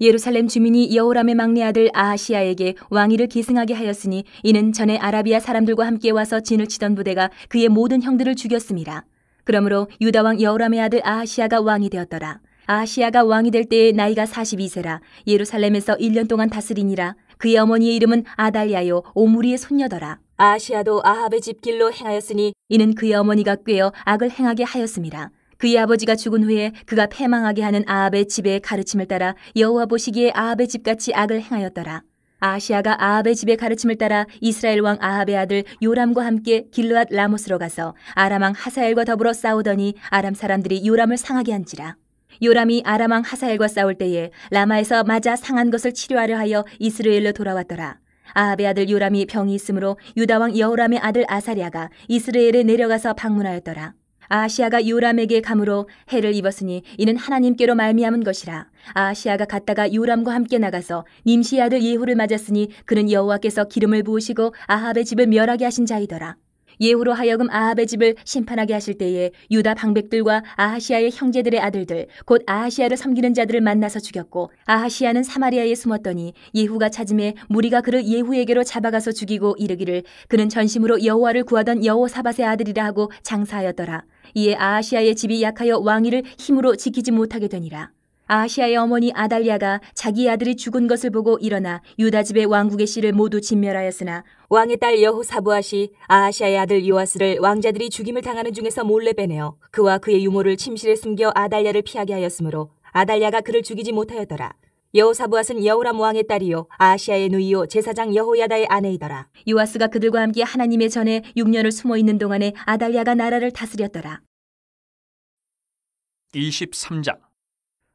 예루살렘 주민이 여호람의 막내 아들 아하시야에게 왕위를 계승하게 하였으니 이는 전에 아라비아 사람들과 함께 와서 진을 치던 부대가 그의 모든 형들을 죽였습니다. 그러므로 유다 왕 여호람의 아들 아하시야가 왕이 되었더라. 아하시야가 왕이 될 때에 나이가 42세라 예루살렘에서 1년 동안 다스리니라. 그의 어머니의 이름은 아달랴요 오므리의 손녀더라. 아하시야도 아합의 집 길로 행하였으니 이는 그의 어머니가 꾀어 악을 행하게 하였습니다. 그의 아버지가 죽은 후에 그가 패망하게 하는 아합의 집의 가르침을 따라 여호와 보시기에 아합의 집같이 악을 행하였더라. 아하시야가 아합의 집의 가르침을 따라 이스라엘 왕 아합의 아들 요람과 함께 길르앗 라모스로 가서 아람 왕 하사엘과 더불어 싸우더니 아람 사람들이 요람을 상하게 한지라. 요람이 아람 왕 하사엘과 싸울 때에 라마에서 맞아 상한 것을 치료하려 하여 이스라엘로 돌아왔더라. 아합의 아들 요람이 병이 있으므로 유다 왕 여호람의 아들 아사랴가 이스라엘에 내려가서 방문하였더라. 아하시야가 요람에게 감으로 해를 입었으니 이는 하나님께로 말미암은 것이라. 아하시야가 갔다가 요람과 함께 나가서 님시의 아들 예후를 맞았으니 그는 여호와께서 기름을 부으시고 아합의 집을 멸하게 하신 자이더라. 예후로 하여금 아합의 집을 심판하게 하실 때에 유다 방백들과 아하시야의 형제들의 아들들 곧 아하시야를 섬기는 자들을 만나서 죽였고 아하시야는 사마리아에 숨었더니 예후가 찾음에 무리가 그를 예후에게로 잡아가서 죽이고 이르기를 그는 전심으로 여호와를 구하던 여호사밧의 아들이라 하고 장사하였더라. 이에 아하시야의 집이 약하여 왕위를 힘으로 지키지 못하게 되니라. 아하시야의 어머니 아달랴가 자기의 아들이 죽은 것을 보고 일어나 유다 집의 왕국의 씨를 모두 진멸하였으나 왕의 딸 여호사부앗이 아하시야의 아들 요아스를 왕자들이 죽임을 당하는 중에서 몰래 빼내어 그와 그의 유모를 침실에 숨겨 아달랴를 피하게 하였으므로 아달랴가 그를 죽이지 못하였더라. 여호사부앗은 여호람 왕의 딸이요 아하시야의 누이요 제사장 여호야다의 아내이더라. 요아스가 그들과 함께 하나님의 전에 6년을 숨어 있는 동안에 아달랴가 나라를 다스렸더라.
23장.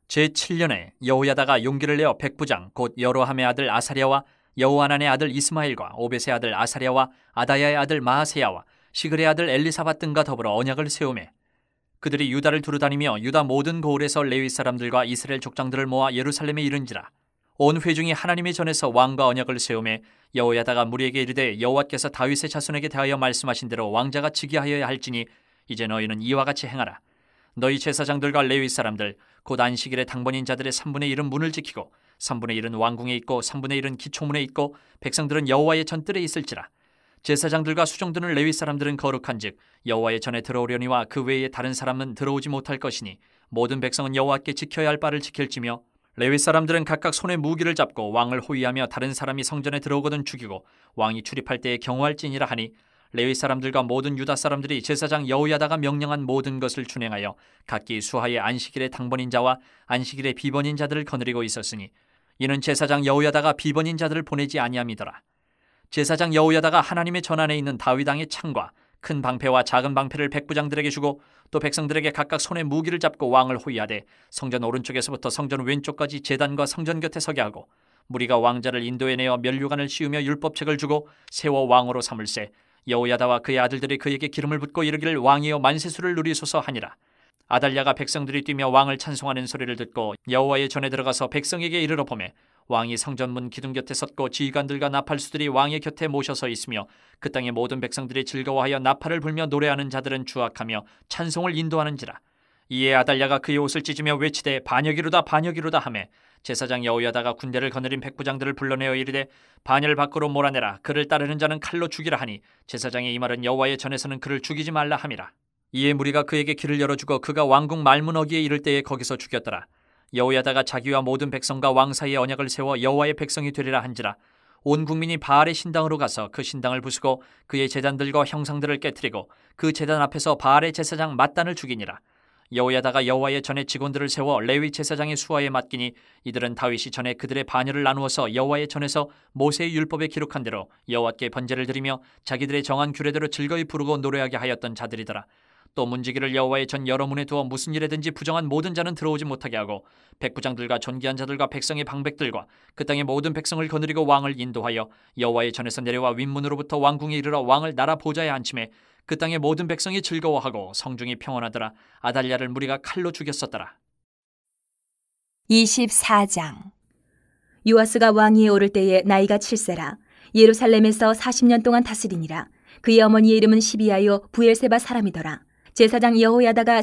제7년에 여호야다가 용기를 내어 백부장 곧 여로함의 아들 아사랴와 여호하난의 아들 이스마엘과 오벳의 아들 아사랴와 아다야의 아들 마하세야와 시글의 아들 엘리사밧 등과 더불어 언약을 세우매 그들이 유다를 두루다니며 유다 모든 고을에서 레위 사람들과 이스라엘 족장들을 모아 예루살렘에 이른지라. 온 회중이 하나님의 전에서 왕과 언약을 세우매 여호야다가 무리에게 이르되 여호와께서 다윗의 자손에게 대하여 말씀하신 대로 왕자가 즉위하여야 할지니 이제 너희는 이와 같이 행하라. 너희 제사장들과 레위 사람들 곧 안식일에 당번인 자들의 3분의 1은 문을 지키고 3분의 1은 왕궁에 있고 3분의 1은 기초문에 있고 백성들은 여호와의 전뜰에 있을지라. 제사장들과 수종드는 레위 사람들은 거룩한즉 여호와의 전에 들어오려니와 그 외에 다른 사람은 들어오지 못할 것이니 모든 백성은 여호와께 지켜야 할 바를 지킬지며 레위 사람들은 각각 손에 무기를 잡고 왕을 호위하며 다른 사람이 성전에 들어오거든 죽이고 왕이 출입할 때에 경호할지니라 하니 레위 사람들과 모든 유다 사람들이 제사장 여호야다가 명령한 모든 것을 준행하여 각기 수하의 안식일의 당번인 자와 안식일의 비번인 자들을 거느리고 있었으니 이는 제사장 여호야다가 비번인 자들을 보내지 아니함이더라. 제사장 여호야다가 하나님의 전 안에 있는 다윗 왕의 창과 큰 방패와 작은 방패를 백부장들에게 주고 또 백성들에게 각각 손에 무기를 잡고 왕을 호위하되 성전 오른쪽에서부터 성전 왼쪽까지 제단과 성전 곁에 서게 하고 무리가 왕자를 인도해내어 면류관을 씌우며 율법책을 주고 세워 왕으로 삼을세 여호야다와 그의 아들들이 그에게 기름을 붓고 이르기를 왕이여 만세수를 누리소서 하니라. 아달랴가 백성들이 뛰며 왕을 찬송하는 소리를 듣고 여호와의 전에 들어가서 백성에게 이르러 보매 왕이 성전문 기둥 곁에 섰고 지휘관들과 나팔수들이 왕의 곁에 모셔서 있으며 그 땅의 모든 백성들이 즐거워하여 나팔을 불며 노래하는 자들은 주악하며 찬송을 인도하는지라. 이에 아달랴가 그의 옷을 찢으며 외치되 반역이로다 반역이로다 하매 제사장 여호야다가 군대를 거느린 백부장들을 불러내어 이르되 반열 밖으로 몰아내라. 그를 따르는 자는 칼로 죽이라 하니 제사장이 이 말은 여호와의 전에서는 그를 죽이지 말라 함이라. 이에 무리가 그에게 길을 열어주고 그가 왕궁 말문어기에 이를 때에 거기서 죽였더라. 여호야다가 자기와 모든 백성과 왕 사이에 언약을 세워 여호와의 백성이 되리라 한지라. 온 국민이 바알의 신당으로 가서 그 신당을 부수고 그의 제단들과 형상들을 깨뜨리고 그 제단 앞에서 바알의 제사장 맏단을 죽이니라. 여호야다가 여호와의 전에 직원들을 세워 레위 제사장의 수하에 맡기니 이들은 다윗이 전에 그들의 반열을 나누어서 여호와의 전에서 모세의 율법에 기록한 대로 여호와께 번제를 드리며 자기들의 정한 규례대로 즐거이 부르고 노래하게 하였던 자들이더라. 또 문지기를 여호와의 전 여러 문에 두어 무슨 일에든지 부정한 모든 자는 들어오지 못하게 하고 백부장들과 존귀한 자들과 백성의 방백들과 그 땅의 모든 백성을 거느리고 왕을 인도하여 여호와의 전에서 내려와 윗문으로부터 왕궁에 이르러 왕을 나라 보좌에 앉히매 그 땅의 모든 백성이 즐거워하고 성중이 평온하더라. 아달랴를 무리가 칼로 죽였었더라.
24장. 요아스가 왕위에 오를 때에 나이가 7세라. 예루살렘에서 40년 동안 다스리니라. 그의 어머니의 이름은 시비아요 부엘세바 사람이더라. 제사장 여호야다가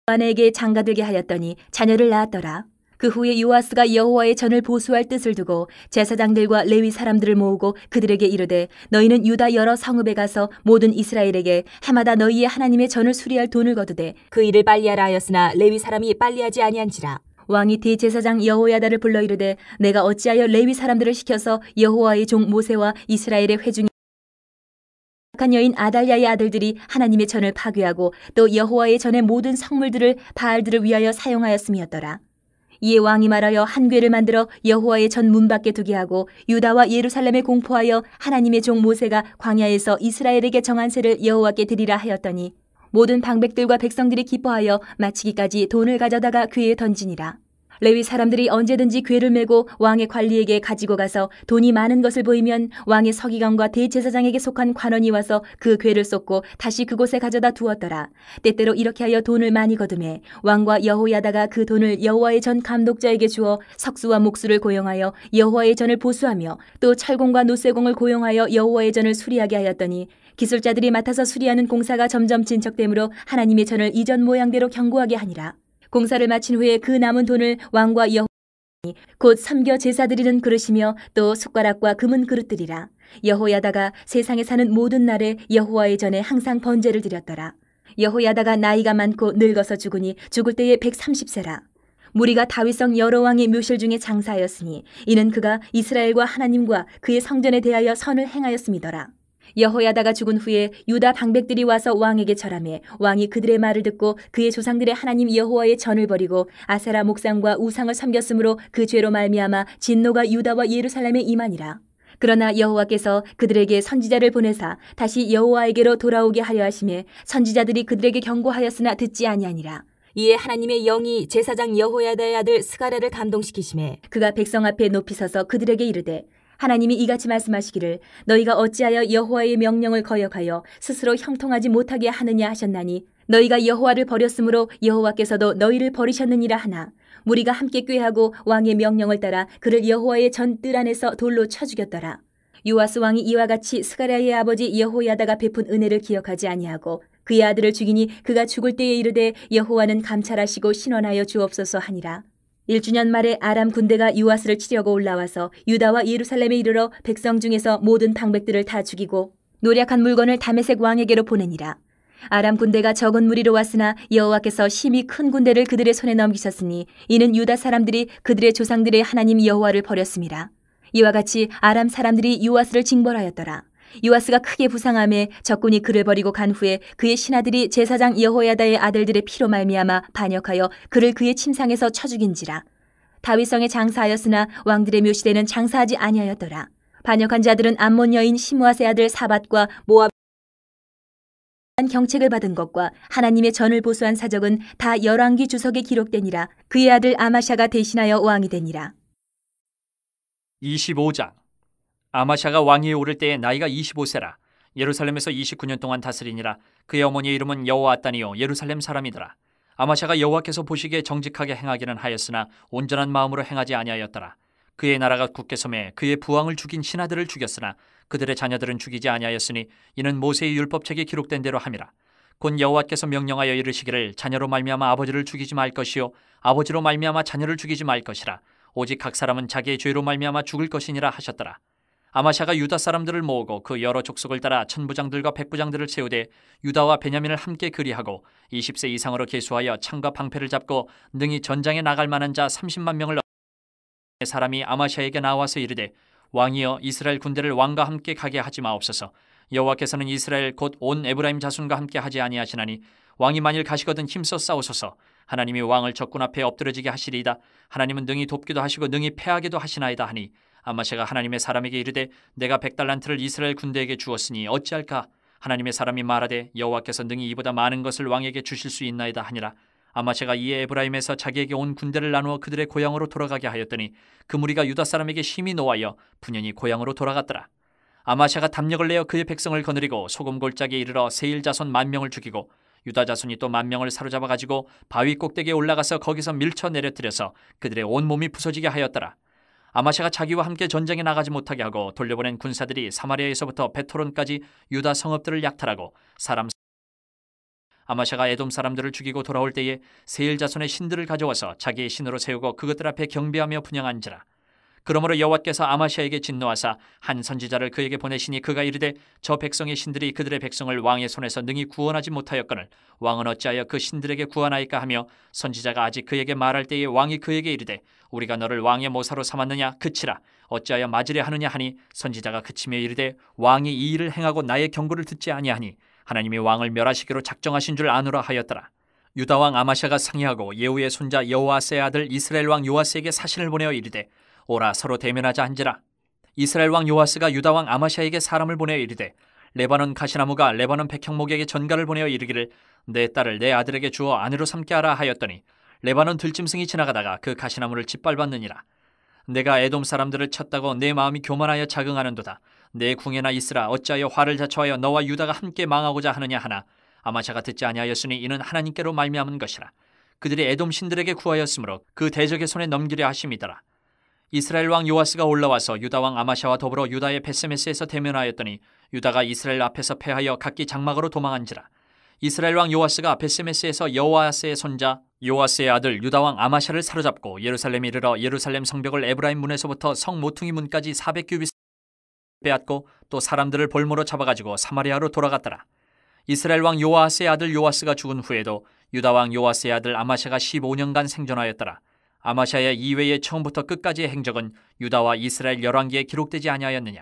아내에게 장가들게 하였더니 자녀를 낳았더라. 그 후에 요아스가 여호와의 전을 보수할 뜻을 두고 제사장들과 레위 사람들을 모으고 그들에게 이르되 너희는 유다 여러 성읍에 가서 모든 이스라엘에게 해마다 너희의 하나님의 전을 수리할 돈을 거두되 그 일을 빨리하라 하였으나 레위 사람이 빨리하지 아니한지라. 왕이 대제사장 여호야다를 불러 이르되 내가 어찌하여 레위 사람들을 시켜서 여호와의 종 모세와 이스라엘의 회중이 착한 여인 아달랴의 아들들이 하나님의 전을 파괴하고 또 여호와의 전의 모든 성물들을 바알들을 위하여 사용하였음이었더라. 이에 왕이 말하여 한 궤를 만들어 여호와의 전 문 밖에 두게 하고 유다와 예루살렘에 공포하여 하나님의 종 모세가 광야에서 이스라엘에게 정한 세를 여호와께 드리라 하였더니 모든 방백들과 백성들이 기뻐하여 마치기까지 돈을 가져다가 궤에 던지니라. 레위 사람들이 언제든지 궤를 메고 왕의 관리에게 가지고 가서 돈이 많은 것을 보이면 왕의 서기관과 대제사장에게 속한 관원이 와서 그 궤를 쏟고 다시 그곳에 가져다 두었더라. 때때로 이렇게 하여 돈을 많이 거두매 왕과 여호야다가 그 돈을 여호와의 전 감독자에게 주어 석수와 목수를 고용하여 여호와의 전을 보수하며 또 철공과 노쇠공을 고용하여 여호와의 전을 수리하게 하였더니 기술자들이 맡아서 수리하는 공사가 점점 진척되므로 하나님의 전을 이전 모양대로 견고하게 하니라. 공사를 마친 후에 그 남은 돈을 왕과 여호와의 곧 섬겨 제사 드리는 그릇이며 또 숟가락과 금은 그릇들이라. 여호야다가 세상에 사는 모든 날에 여호와의 전에 항상 번제를 드렸더라. 여호야다가 나이가 많고 늙어서 죽으니 죽을 때에 130세라. 무리가 다윗성 여러 왕의 묘실 중에 장사하였으니 이는 그가 이스라엘과 하나님과 그의 성전에 대하여 선을 행하였음이더라. 여호야다가 죽은 후에 유다 방백들이 와서 왕에게 절하매 왕이 그들의 말을 듣고 그의 조상들의 하나님 여호와의 전을 버리고 아세라 목상과 우상을 섬겼으므로 그 죄로 말미암아 진노가 유다와 예루살렘에 임하니라. 그러나 여호와께서 그들에게 선지자를 보내사 다시 여호와에게로 돌아오게 하려 하심에 선지자들이 그들에게 경고하였으나 듣지 아니하니라. 이에 하나님의 영이 제사장 여호야다의 아들 스가랴를 감동시키심에 그가 백성 앞에 높이 서서 그들에게 이르되 하나님이 이같이 말씀하시기를 너희가 어찌하여 여호와의 명령을 거역하여 스스로 형통하지 못하게 하느냐 하셨나니 너희가 여호와를 버렸으므로 여호와께서도 너희를 버리셨느니라 하나 무리가 함께 꾀하고 왕의 명령을 따라 그를 여호와의 전 뜰 안에서 돌로 쳐 죽였더라. 요아스 왕이 이와 같이 스가랴의 아버지 여호야다가 베푼 은혜를 기억하지 아니하고 그의 아들을 죽이니 그가 죽을 때에 이르되 여호와는 감찰하시고 신원하여 주옵소서 하니라. 1주년 말에 아람 군대가 요아스를 치려고 올라와서 유다와 예루살렘에 이르러 백성 중에서 모든 방백들을 다 죽이고 노략한 물건을 다메섹 왕에게로 보내니라. 아람 군대가 적은 무리로 왔으나 여호와께서 심히 큰 군대를 그들의 손에 넘기셨으니 이는 유다 사람들이 그들의 조상들의 하나님 여호와를 버렸음이라. 이와 같이 아람 사람들이 요아스를 징벌하였더라. 요아스가 크게 부상하며 적군이 그를 버리고 간 후에 그의 신하들이 제사장 여호야다의 아들들의 피로 말미암아 반역하여 그를 그의 침상에서 쳐 죽인지라. 다윗성에 장사하였으나 왕들의 묘실에는 장사하지 아니하였더라. 반역한 자들은 암몬 여인 시므앗의 아들 사밧과 모압 경책을 받은 것과 하나님의 전을 보수한 사적은 다 열왕기 주석에 기록되니라. 그의 아들 아마샤가 대신하여 왕이 되니라.
25장. 아마샤가 왕위에 오를 때에 나이가 25세라. 예루살렘에서 29년 동안 다스리니라. 그의 어머니의 이름은 여호아따니요 예루살렘 사람이더라. 아마샤가 여호와께서 보시기에 정직하게 행하기는 하였으나 온전한 마음으로 행하지 아니하였더라. 그의 나라가 굳게 섬에 그의 부왕을 죽인 신하들을 죽였으나 그들의 자녀들은 죽이지 아니하였으니 이는 모세의 율법책에 기록된 대로 함이라. 곧 여호와께서 명령하여 이르시기를 자녀로 말미암아 아버지를 죽이지 말 것이요 아버지로 말미암아 자녀를 죽이지 말 것이라. 오직 각 사람은 자기의 죄로 말미암아 죽을 것이니라 하셨더라. 아마샤가 유다 사람들을 모으고 그 여러 족속을 따라 천부장들과 백부장들을 세우되 유다와 베냐민을 함께 그리하고 20세 이상으로 계수하여 창과 방패를 잡고 능히 전장에 나갈 만한 자 30만 명을 사람이 아마샤에게 나와서 이르되 왕이여 이스라엘 군대를 왕과 함께 가게 하지 마옵소서. 여호와께서는 이스라엘 곧 온 에브라임 자손과 함께 하지 아니하시나니 왕이 만일 가시거든 힘써 싸우소서. 하나님이 왕을 적군 앞에 엎드러지게 하시리이다. 하나님은 능히 돕기도 하시고 능히 패하기도 하시나이다 하니 아마샤가 하나님의 사람에게 이르되 내가 100달란트를 이스라엘 군대에게 주었으니 어찌할까? 하나님의 사람이 말하되 여호와께서 능히 이보다 많은 것을 왕에게 주실 수 있나이다 하니라. 아마샤가 이에 에브라임에서 자기에게 온 군대를 나누어 그들의 고향으로 돌아가게 하였더니 그 무리가 유다 사람에게 심히 노하여 분연히 고향으로 돌아갔더라. 아마샤가 담력을 내어 그의 백성을 거느리고 소금 골짜기에 이르러 세일 자손 10,000명을 죽이고 유다 자손이 또 10,000명을 사로잡아 가지고 바위 꼭대기에 올라가서 거기서 밀쳐 내려뜨려서 그들의 온 몸이 부서지게 하였더라. 아마샤가 자기와 함께 전쟁에 나가지 못하게 하고 돌려보낸 군사들이 사마리아에서부터 베토론까지 유다 성읍들을 약탈하고 아마샤가 에돔 사람들을 죽이고 돌아올 때에 세일 자손의 신들을 가져와서 자기의 신으로 세우고 그것들 앞에 경배하며 분향한지라. 그러므로 여호와께서 아마샤에게 진노하사 한 선지자를 그에게 보내시니 그가 이르되 저 백성의 신들이 그들의 백성을 왕의 손에서 능히 구원하지 못하였거늘 왕은 어찌하여 그 신들에게 구하나이까 하며 선지자가 아직 그에게 말할 때에 왕이 그에게 이르되 우리가 너를 왕의 모사로 삼았느냐 그치라 어찌하여 맞으려 하느냐 하니 선지자가 그치며 이르되 왕이 이 일을 행하고 나의 경고를 듣지 아니하니 하나님이 왕을 멸하시기로 작정하신 줄 아노라 하였더라. 유다 왕 아마샤가 상의하고 예후의 손자 여호아스의 아들 이스라엘 왕 요아스에게 사신을 보내어 이르되 오라 서로 대면하자 한지라. 이스라엘 왕 요아스가 유다 왕 아마샤에게 사람을 보내어 이르되 레바논 가시나무가 레바논 백향목에게 전가를 보내어 이르기를 내 딸을 내 아들에게 주어 아내로 삼게 하라 하였더니 레바논 들짐승이 지나가다가 그 가시나무를 짓밟았느니라. 내가 에돔 사람들을 쳤다고 내 마음이 교만하여 자긍하는도다. 내 궁에나 있으라 어찌하여 화를 자초하여 너와 유다가 함께 망하고자 하느냐 하나 아마샤가 듣지 아니하였으니 이는 하나님께로 말미암은 것이라. 그들이 에돔 신들에게 구하였으므로 그 대적의 손에 넘기려 하심이더라. 이스라엘 왕 요아스가 올라와서 유다 왕 아마샤와 더불어 유다의 베세메스에서 대면하였더니 유다가 이스라엘 앞에서 패하여 각기 장막으로 도망한지라. 이스라엘 왕 요아스가 베세메스에서 여호아스의 손자 요아스의 아들 유다 왕 아마샤를 사로잡고 예루살렘에 이르러 예루살렘 성벽을 에브라임 문에서부터 성 모퉁이 문까지 400규빗 빼앗고 또 사람들을 볼모로 잡아가지고 사마리아로 돌아갔더라. 이스라엘 왕 요아스의 아들 요아스가 죽은 후에도 유다 왕 요아스의 아들 아마샤가 15년간 생존하였더라. 아마샤의 이외의 처음부터 끝까지의 행적은 유다와 이스라엘 열왕기에 기록되지 아니하였느냐.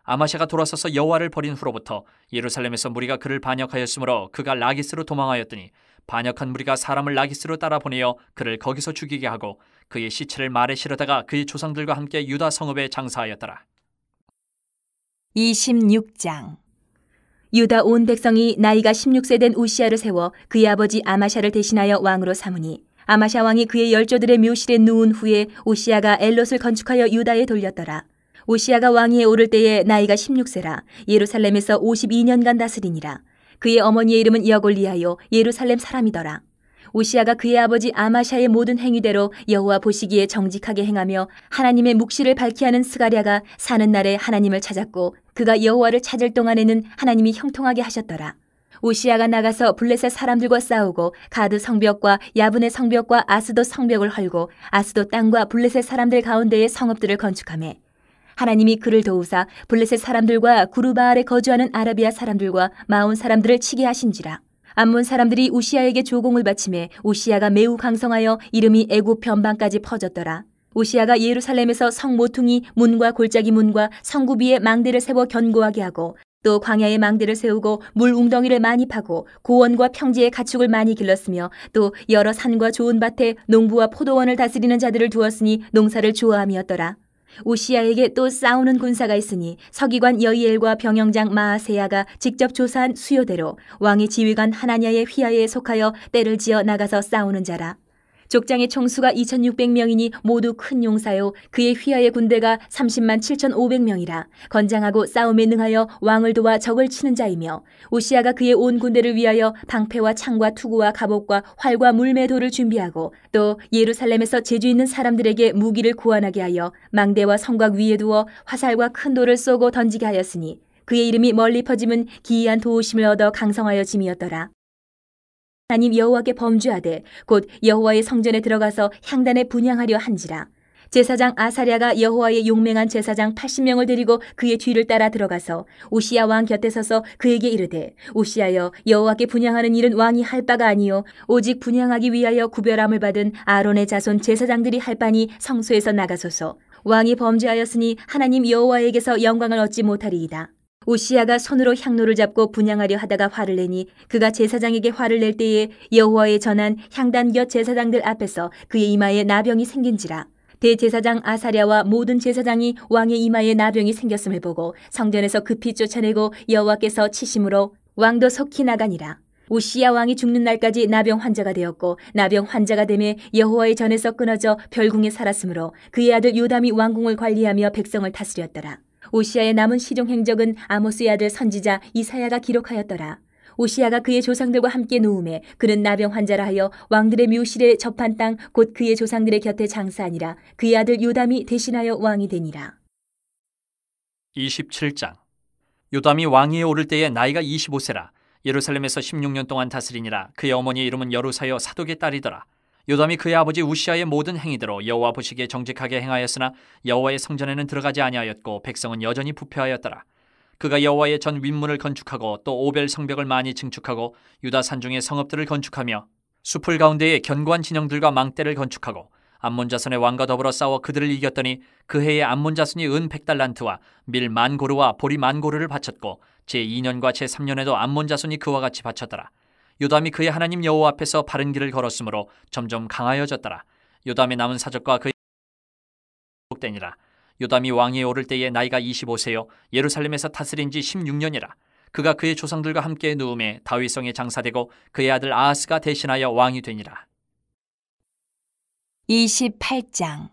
아마샤가 돌아서서 여호와를 버린 후로부터 예루살렘에서 무리가 그를 반역하였으므로 그가 라기스로 도망하였더니 반역한 무리가 사람을 라기스로 따라 보내어 그를 거기서 죽이게 하고 그의 시체를 말에 실어다가 그의 조상들과 함께 유다 성읍에 장사하였더라.
26장. 유다 온 백성이 나이가 16세 된 우시야를 세워 그의 아버지 아마샤를 대신하여 왕으로 삼으니 아마샤 왕이 그의 열조들의 묘실에 누운 후에 우시야가 엘롯을 건축하여 유다에 돌렸더라. 우시야가 왕위에 오를 때에 나이가 16세라 예루살렘에서 52년간 다스리니라. 그의 어머니의 이름은 여골리아요 예루살렘 사람이더라. 우시야가 그의 아버지 아마샤의 모든 행위대로 여호와 보시기에 정직하게 행하며 하나님의 묵시를 밝히 하는 스가랴가 사는 날에 하나님을 찾았고 그가 여호와를 찾을 동안에는 하나님이 형통하게 하셨더라. 우시야가 나가서 블레셋 사람들과 싸우고 가드 성벽과 야분의 성벽과 아스돗 성벽을 헐고 아스돗 땅과 블레셋 사람들 가운데에 성읍들을 건축하매 하나님이 그를 도우사 블레셋 사람들과 구르바알에 거주하는 아라비아 사람들과 마온 사람들을 치게 하신지라. 암몬 사람들이 우시야에게 조공을 바치매 우시야가 매우 강성하여 이름이 애굽 변방까지 퍼졌더라. 우시야가 예루살렘에서 성 모퉁이 문과 골짜기 문과 성구 위에 망대를 세워 견고하게 하고 또 광야에 망대를 세우고 물 웅덩이를 많이 파고 고원과 평지에 가축을 많이 길렀으며 또 여러 산과 좋은 밭에 농부와 포도원을 다스리는 자들을 두었으니 농사를 좋아함이었더라. 우시야에게 또 싸우는 군사가 있으니 서기관 여이엘과 병영장 마아세야가 직접 조사한 수요대로 왕의 지휘관 하나냐의 휘하에 속하여 때를 지어 나가서 싸우는 자라. 족장의 총수가 2600명이니 모두 큰 용사요 그의 휘하의 군대가 30만 7500명이라 건장하고 싸움에 능하여 왕을 도와 적을 치는 자이며 우시야가 그의 온 군대를 위하여 방패와 창과 투구와 갑옷과 활과 물매도를 준비하고 또 예루살렘에서 재주 있는 사람들에게 무기를 구원하게 하여 망대와 성곽 위에 두어 화살과 큰 돌을 쏘고 던지게 하였으니 그의 이름이 멀리 퍼짐은 기이한 도우심을 얻어 강성하여 짐이었더라. 하나님 여호와께 범죄하되 곧 여호와의 성전에 들어가서 향단에 분향하려 한지라. 제사장 아사랴가 여호와의 용맹한 제사장 80명을 데리고 그의 뒤를 따라 들어가서 우시야 왕 곁에 서서 그에게 이르되, 우시야여, 여호와께 분향하는 일은 왕이 할 바가 아니요 오직 분향하기 위하여 구별함을 받은 아론의 자손 제사장들이 할 바니 성소에서 나가소서. 왕이 범죄하였으니 하나님 여호와에게서 영광을 얻지 못하리이다. 우시야가 손으로 향로를 잡고 분향하려 하다가 화를 내니 그가 제사장에게 화를 낼 때에 여호와의 전한 향단 곁 제사장들 앞에서 그의 이마에 나병이 생긴지라. 대제사장 아사랴와 모든 제사장이 왕의 이마에 나병이 생겼음을 보고 성전에서 급히 쫓아내고 여호와께서 치심으로 왕도 속히 나가니라. 우시야 왕이 죽는 날까지 나병 환자가 되었고 나병 환자가 되매 여호와의 전에서 끊어져 별궁에 살았으므로 그의 아들 요담이 왕궁을 관리하며 백성을 다스렸더라. 우시야의 남은 시종 행적은 아모스의 아들 선지자 이사야가 기록하였더라. 우시야가 그의 조상들과 함께 누움에 그는 나병 환자라 하여 왕들의 묘실에 접한 땅 곧 그의 조상들의 곁에 장사하니라. 그의 아들 요담이 대신하여 왕이 되니라.
27장. 요담이 왕위에 오를 때에 나이가 25세라. 예루살렘에서 16년 동안 다스리니라. 그의 어머니의 이름은 여루사여 사독의 딸이더라. 요담이 그의 아버지 우시야의 모든 행위대로 여호와 보시기에 정직하게 행하였으나 여호와의 성전에는 들어가지 아니하였고 백성은 여전히 부패하였더라. 그가 여호와의 전 윗문을 건축하고 또 오벨 성벽을 많이 증축하고 유다 산중의 성읍들을 건축하며 숲을 가운데에 견고한 진영들과 망대를 건축하고 암몬 자손의 왕과 더불어 싸워 그들을 이겼더니 그 해에 암몬 자손이 은 100달란트와 밀 10,000고르와 보리 10,000고르를 바쳤고 제2년과 제3년에도 암몬 자손이 그와 같이 바쳤더라. 요담이 그의 하나님 여호와 앞에서 바른 길을 걸었으므로 점점 강하여졌더라. 요담의 남은 사적과 그의 복되니라. 요담이 왕위에 오를 때에 나이가 25세요 예루살렘에서 다스린 지 16년이라. 그가 그의 조상들과 함께 누움에 다윗성에 장사되고 그의 아들 아하스가 대신하여 왕이 되니라.
28장.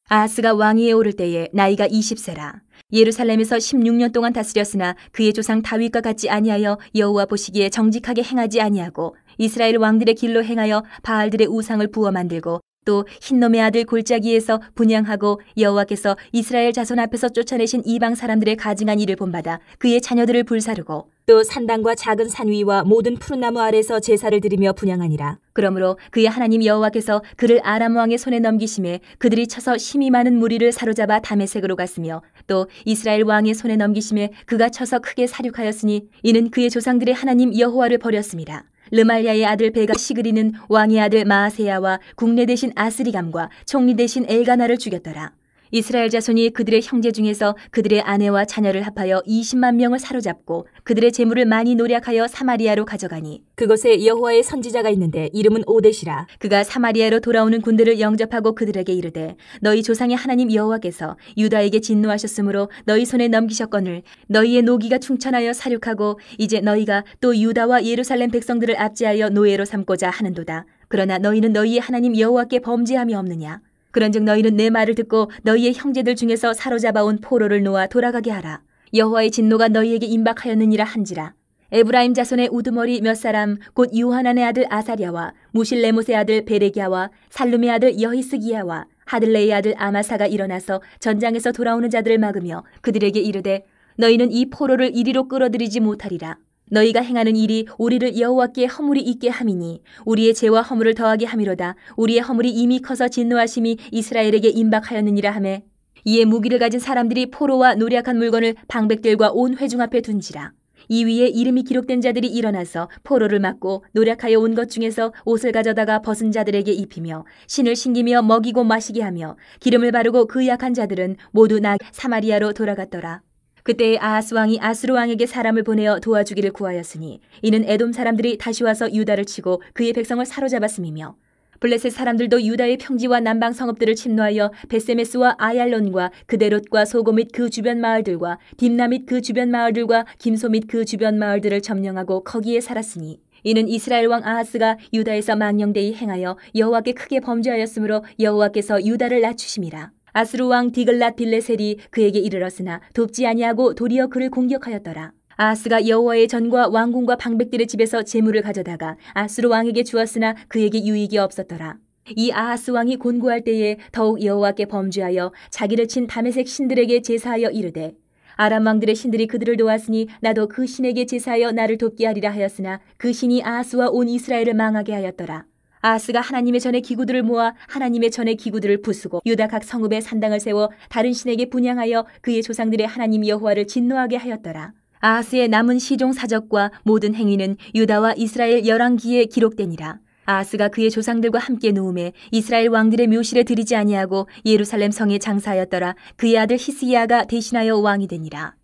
아하스가 왕위에 오를 때에 나이가 20세라. 예루살렘에서 16년 동안 다스렸으나 그의 조상 다윗과 같지 아니하여 여호와 보시기에 정직하게 행하지 아니하고 이스라엘 왕들의 길로 행하여 바알들의 우상을 부어 만들고 또 흰놈의 아들 골짜기에서 분향하고 여호와께서 이스라엘 자손 앞에서 쫓아내신 이방 사람들의 가증한 일을 본받아 그의 자녀들을 불사르고 또 산당과 작은 산 위와 모든 푸른 나무 아래서 제사를 드리며 분향하니라. 그러므로 그의 하나님 여호와께서 그를 아람 왕의 손에 넘기심에 그들이 쳐서 심히 많은 무리를 사로잡아 다메섹으로 갔으며 또 이스라엘 왕의 손에 넘기심에 그가 쳐서 크게 사륙하였으니 이는 그의 조상들의 하나님 여호와를 버렸습니다. 르말야의 아들 베가 시그리는 왕의 아들 마아세야와 국내 대신 아스리감과 총리 대신 엘가나를 죽였더라. 이스라엘 자손이 그들의 형제 중에서 그들의 아내와 자녀를 합하여 20만 명을 사로잡고 그들의 재물을 많이 노략하여 사마리아로 가져가니 그곳에 여호와의 선지자가 있는데 이름은 오뎃이라. 그가 사마리아로 돌아오는 군대를 영접하고 그들에게 이르되 너희 조상의 하나님 여호와께서 유다에게 진노하셨으므로 너희 손에 넘기셨거늘 너희의 노기가 충천하여 사륙하고 이제 너희가 또 유다와 예루살렘 백성들을 압제하여 노예로 삼고자 하는도다. 그러나 너희는 너희의 하나님 여호와께 범죄함이 없느냐? 그런즉 너희는 내 말을 듣고 너희의 형제들 중에서 사로잡아온 포로를 놓아 돌아가게 하라. 여호와의 진노가 너희에게 임박하였느니라 한지라. 에브라임 자손의 우두머리 몇 사람 곧 요하난의 아들 아사랴와 무실레못의 아들 베레기야와 살룸의 아들 여히스기야와 하들레의 아들 아마사가 일어나서 전장에서 돌아오는 자들을 막으며 그들에게 이르되 너희는 이 포로를 이리로 끌어들이지 못하리라. 너희가 행하는 일이 우리를 여호와께 허물이 있게 함이니 우리의 죄와 허물을 더하게 함이로다. 우리의 허물이 이미 커서 진노하심이 이스라엘에게 임박하였느니라 하매 이에 무기를 가진 사람들이 포로와 노략한 물건을 방백들과 온 회중 앞에 둔지라. 이 위에 이름이 기록된 자들이 일어나서 포로를 막고 노략하여 온 것 중에서 옷을 가져다가 벗은 자들에게 입히며 신을 신기며 먹이고 마시게 하며 기름을 바르고 그 약한 자들은 모두 사마리아로 돌아갔더라. 그때 아하스 왕이 아수르 왕에게 사람을 보내어 도와주기를 구하였으니 이는 에돔 사람들이 다시 와서 유다를 치고 그의 백성을 사로잡았음이며 블레셋 사람들도 유다의 평지와 남방 성읍들을 침노하여 베세메스와 아얄론과 그데롯과 소고 및 그 주변 마을들과 딥나 및 그 주변 마을들과 김소 및 그 주변 마을들을 점령하고 거기에 살았으니 이는 이스라엘 왕 아하스가 유다에서 망령되이 행하여 여호와께 크게 범죄하였으므로 여호와께서 유다를 낮추심이라. 아수르 왕 디글랏 빌레셀이 그에게 이르렀으나 돕지 아니하고 도리어 그를 공격하였더라. 아하스가 여호와의 전과 왕궁과 방백들의 집에서 재물을 가져다가 아수르 왕에게 주었으나 그에게 유익이 없었더라. 이 아하스 왕이 곤고할 때에 더욱 여호와께 범죄하여 자기를 친 다메섹 신들에게 제사하여 이르되 아람 왕들의 신들이 그들을 도왔으니 나도 그 신에게 제사하여 나를 돕게 하리라 하였으나 그 신이 아하스와 온 이스라엘을 망하게 하였더라. 아하스가 하나님의 전의 기구들을 모아 하나님의 전의 기구들을 부수고 유다 각 성읍에 산당을 세워 다른 신에게 분향하여 그의 조상들의 하나님 여호와를 진노하게 하였더라. 아하스의 남은 시종 사적과 모든 행위는 유다와 이스라엘 열왕기에 기록되니라. 아하스가 그의 조상들과 함께 누움에 이스라엘 왕들의 묘실에 들이지 아니하고 예루살렘 성에 장사하였더라. 그의 아들 히스기야가 대신하여 왕이 되니라.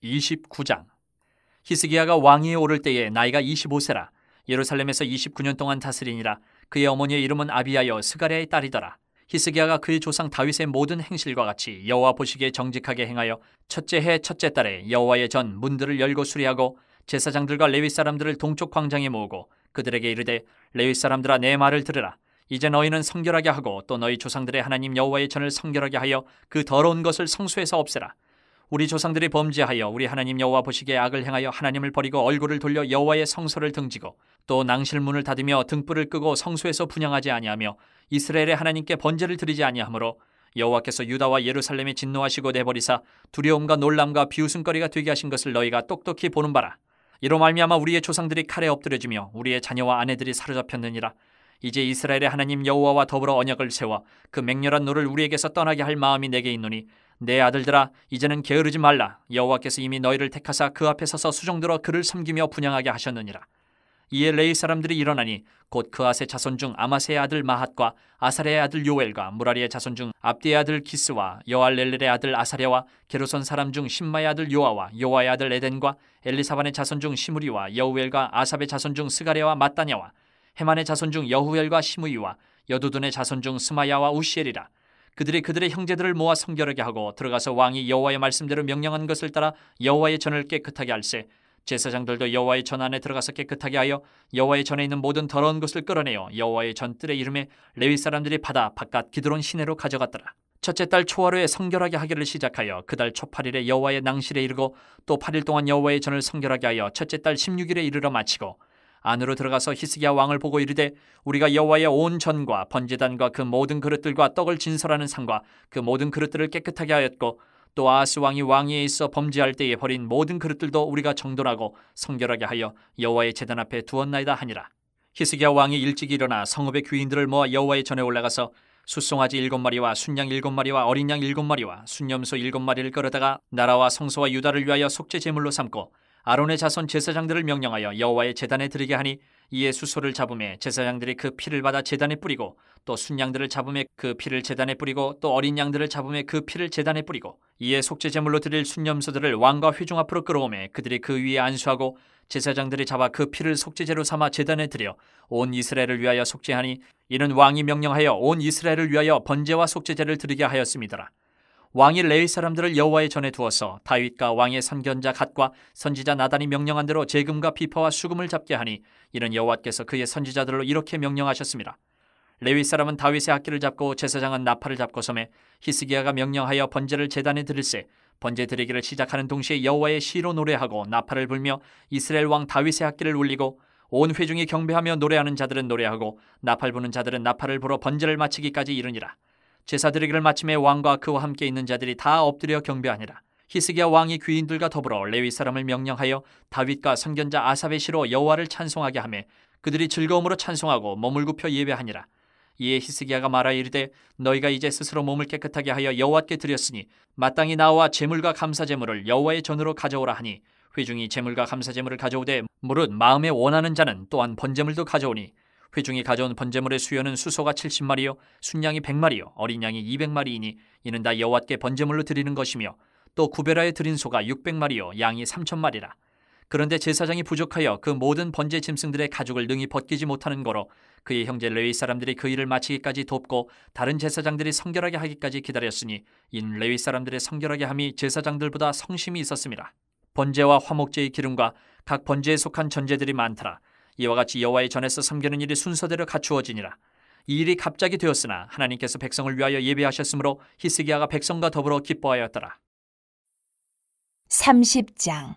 29장. 히스기야가 왕위에 오를 때에 나이가 25세라. 예루살렘에서 29년 동안 다스리니라. 그의 어머니의 이름은 아비야여 스가랴의 딸이더라. 히스기야가 그의 조상 다윗의 모든 행실과 같이 여호와 보시기에 정직하게 행하여 첫째 해 첫째 달에 여호와의 전 문들을 열고 수리하고 제사장들과 레위 사람들을 동쪽 광장에 모으고 그들에게 이르되 레위 사람들아 내 말을 들으라. 이제 너희는 성결하게 하고 또 너희 조상들의 하나님 여호와의 전을 성결하게 하여 그 더러운 것을 성소에서 없애라. 우리 조상들이 범죄하여 우리 하나님 여호와 보시기에 악을 행하여 하나님을 버리고 얼굴을 돌려 여호와의 성소를 등지고 또 낭실문을 닫으며 등불을 끄고 성소에서 분향하지 아니하며 이스라엘의 하나님께 번제를 드리지 아니하므로 여호와께서 유다와 예루살렘에 진노하시고 내버리사 두려움과 놀람과 비웃음거리가 되게 하신 것을 너희가 똑똑히 보는 바라. 이로 말미암아 우리의 조상들이 칼에 엎드려지며 우리의 자녀와 아내들이 사로잡혔느니라. 이제 이스라엘의 하나님 여호와와 더불어 언약을 세워 그 맹렬한 노를 우리에게서 떠나게 할 마음이 내게 있노니 내 아들들아 이제는 게으르지 말라. 여호와께서 이미 너희를 택하사 그 앞에 서서 수종들어 그를 섬기며 분향하게 하셨느니라. 이에 레위 사람들이 일어나니 곧 그앗의 자손 중 아마세의 아들 마핫과 아사랴의 아들 요엘과 무라리의 자손 중 압디의 아들 기스와 여알렐렐의 아들 아사랴와 게르손 사람 중 신마의 아들 요아와 요아의 아들 에덴과 엘리사반의 자손 중 시므리와 여우엘과 아삽의 자손 중 스가랴와 마따냐와 헤만의 자손 중 여후엘과 시므이와 여두둔의 자손 중 스마야와 우시엘이라. 그들이 그들의 형제들을 모아 성결하게 하고 들어가서 왕이 여호와의 말씀대로 명령한 것을 따라 여호와의 전을 깨끗하게 할세. 제사장들도 여호와의 전 안에 들어가서 깨끗하게 하여 여호와의 전에 있는 모든 더러운 것을 끌어내어 여호와의 전뜰의 이름에 레위 사람들이 받아 바깥 기드론 시내로 가져갔더라. 첫째 달 초하루에 성결하게 하기를 시작하여 그 달 초 8일에 여호와의 낭실에 이르고 또 8일 동안 여호와의 전을 성결하게 하여 첫째 달 16일에 이르러 마치고 안으로 들어가서 히스기야 왕을 보고 이르되 우리가 여호와의 온 전과 번제단과 그 모든 그릇들과 떡을 진설하는 상과 그 모든 그릇들을 깨끗하게 하였고 또 아하스 왕이 왕위에 있어 범죄할 때에 버린 모든 그릇들도 우리가 정돈하고 성결하게 하여 여호와의 제단 앞에 두었나이다 하니라. 히스기야 왕이 일찍 일어나 성읍의 귀인들을 모아 여호와의 전에 올라가서 숫송아지 7마리와 순양 7마리와 어린 양 7마리와 순염소 7마리를 끌어다가 나라와 성소와 유다를 위하여 속죄 제물로 삼고 아론의 자손 제사장들을 명령하여 여호와의 제단에 드리게 하니 이에 수소를 잡음에 제사장들이 그 피를 받아 제단에 뿌리고 또 순양들을 잡음에 그 피를 제단에 뿌리고 또 어린 양들을 잡음에 그 피를 제단에 뿌리고 이에 속죄 제물로 드릴 순염소들을 왕과 회중 앞으로 끌어오매 그들이 그 위에 안수하고 제사장들이 잡아 그 피를 속죄제로 삼아 제단에 드려 온 이스라엘을 위하여 속죄하니 이는 왕이 명령하여 온 이스라엘을 위하여 번제와 속죄제를 드리게 하였음이더라. 왕이 레위 사람들을 여호와의 전에 두어서 다윗과 왕의 선견자 갓과 선지자 나단이 명령한 대로 재금과 비파와 수금을 잡게 하니 이는 여호와께서 그의 선지자들로 이렇게 명령하셨습니다. 레위 사람은 다윗의 악기를 잡고 제사장은 나팔을 잡고 섬에 히스기야가 명령하여 번제를 제단에 드릴세. 번제 드리기를 시작하는 동시에 여호와의 시로 노래하고 나팔을 불며 이스라엘 왕 다윗의 악기를 울리고 온 회중이 경배하며 노래하는 자들은 노래하고 나팔 부는 자들은 나팔을 불어 번제를 마치기까지 이르니라. 제사 드리기를 마침에 왕과 그와 함께 있는 자들이 다 엎드려 경배하니라. 히스기야 왕이 귀인들과 더불어 레위 사람을 명령하여 다윗과 선견자 아삽의 시로 여호와를 찬송하게 하매 그들이 즐거움으로 찬송하고 몸을 굽혀 예배하니라. 이에 히스기야가 말하여 이르되 너희가 이제 스스로 몸을 깨끗하게 하여 여호와께 드렸으니 마땅히 나와 제물과 감사 제물을 여호와의 전으로 가져오라 하니 회중이 제물과 감사 제물을 가져오되 무릇 마음에 원하는 자는 또한 번제물도 가져오니 회중이 가져온 번제물의 수요는 수소가 70마리요 순양이 100마리요 어린 양이 200마리이니 이는 다 여호와께 번제물로 드리는 것이며 또 구베라에 드린 소가 600마리요 양이 3,000마리라. 그런데 제사장이 부족하여 그 모든 번제 짐승들의 가죽을 능히 벗기지 못하는 거로 그의 형제 레위 사람들이 그 일을 마치기까지 돕고 다른 제사장들이 성결하게 하기까지 기다렸으니 이는 레위 사람들의 성결하게 함이 제사장들보다 성심이 있었습니다. 번제와 화목제의 기름과 각 번제에 속한 전제들이 많더라. 이와 같이 여호와의 전에서 섬기는 일이 순서대로 갖추어지니라. 이 일이 갑자기 되었으나 하나님께서 백성을 위하여 예배하셨으므로 히스기야가 백성과 더불어 기뻐하였더라.
30장.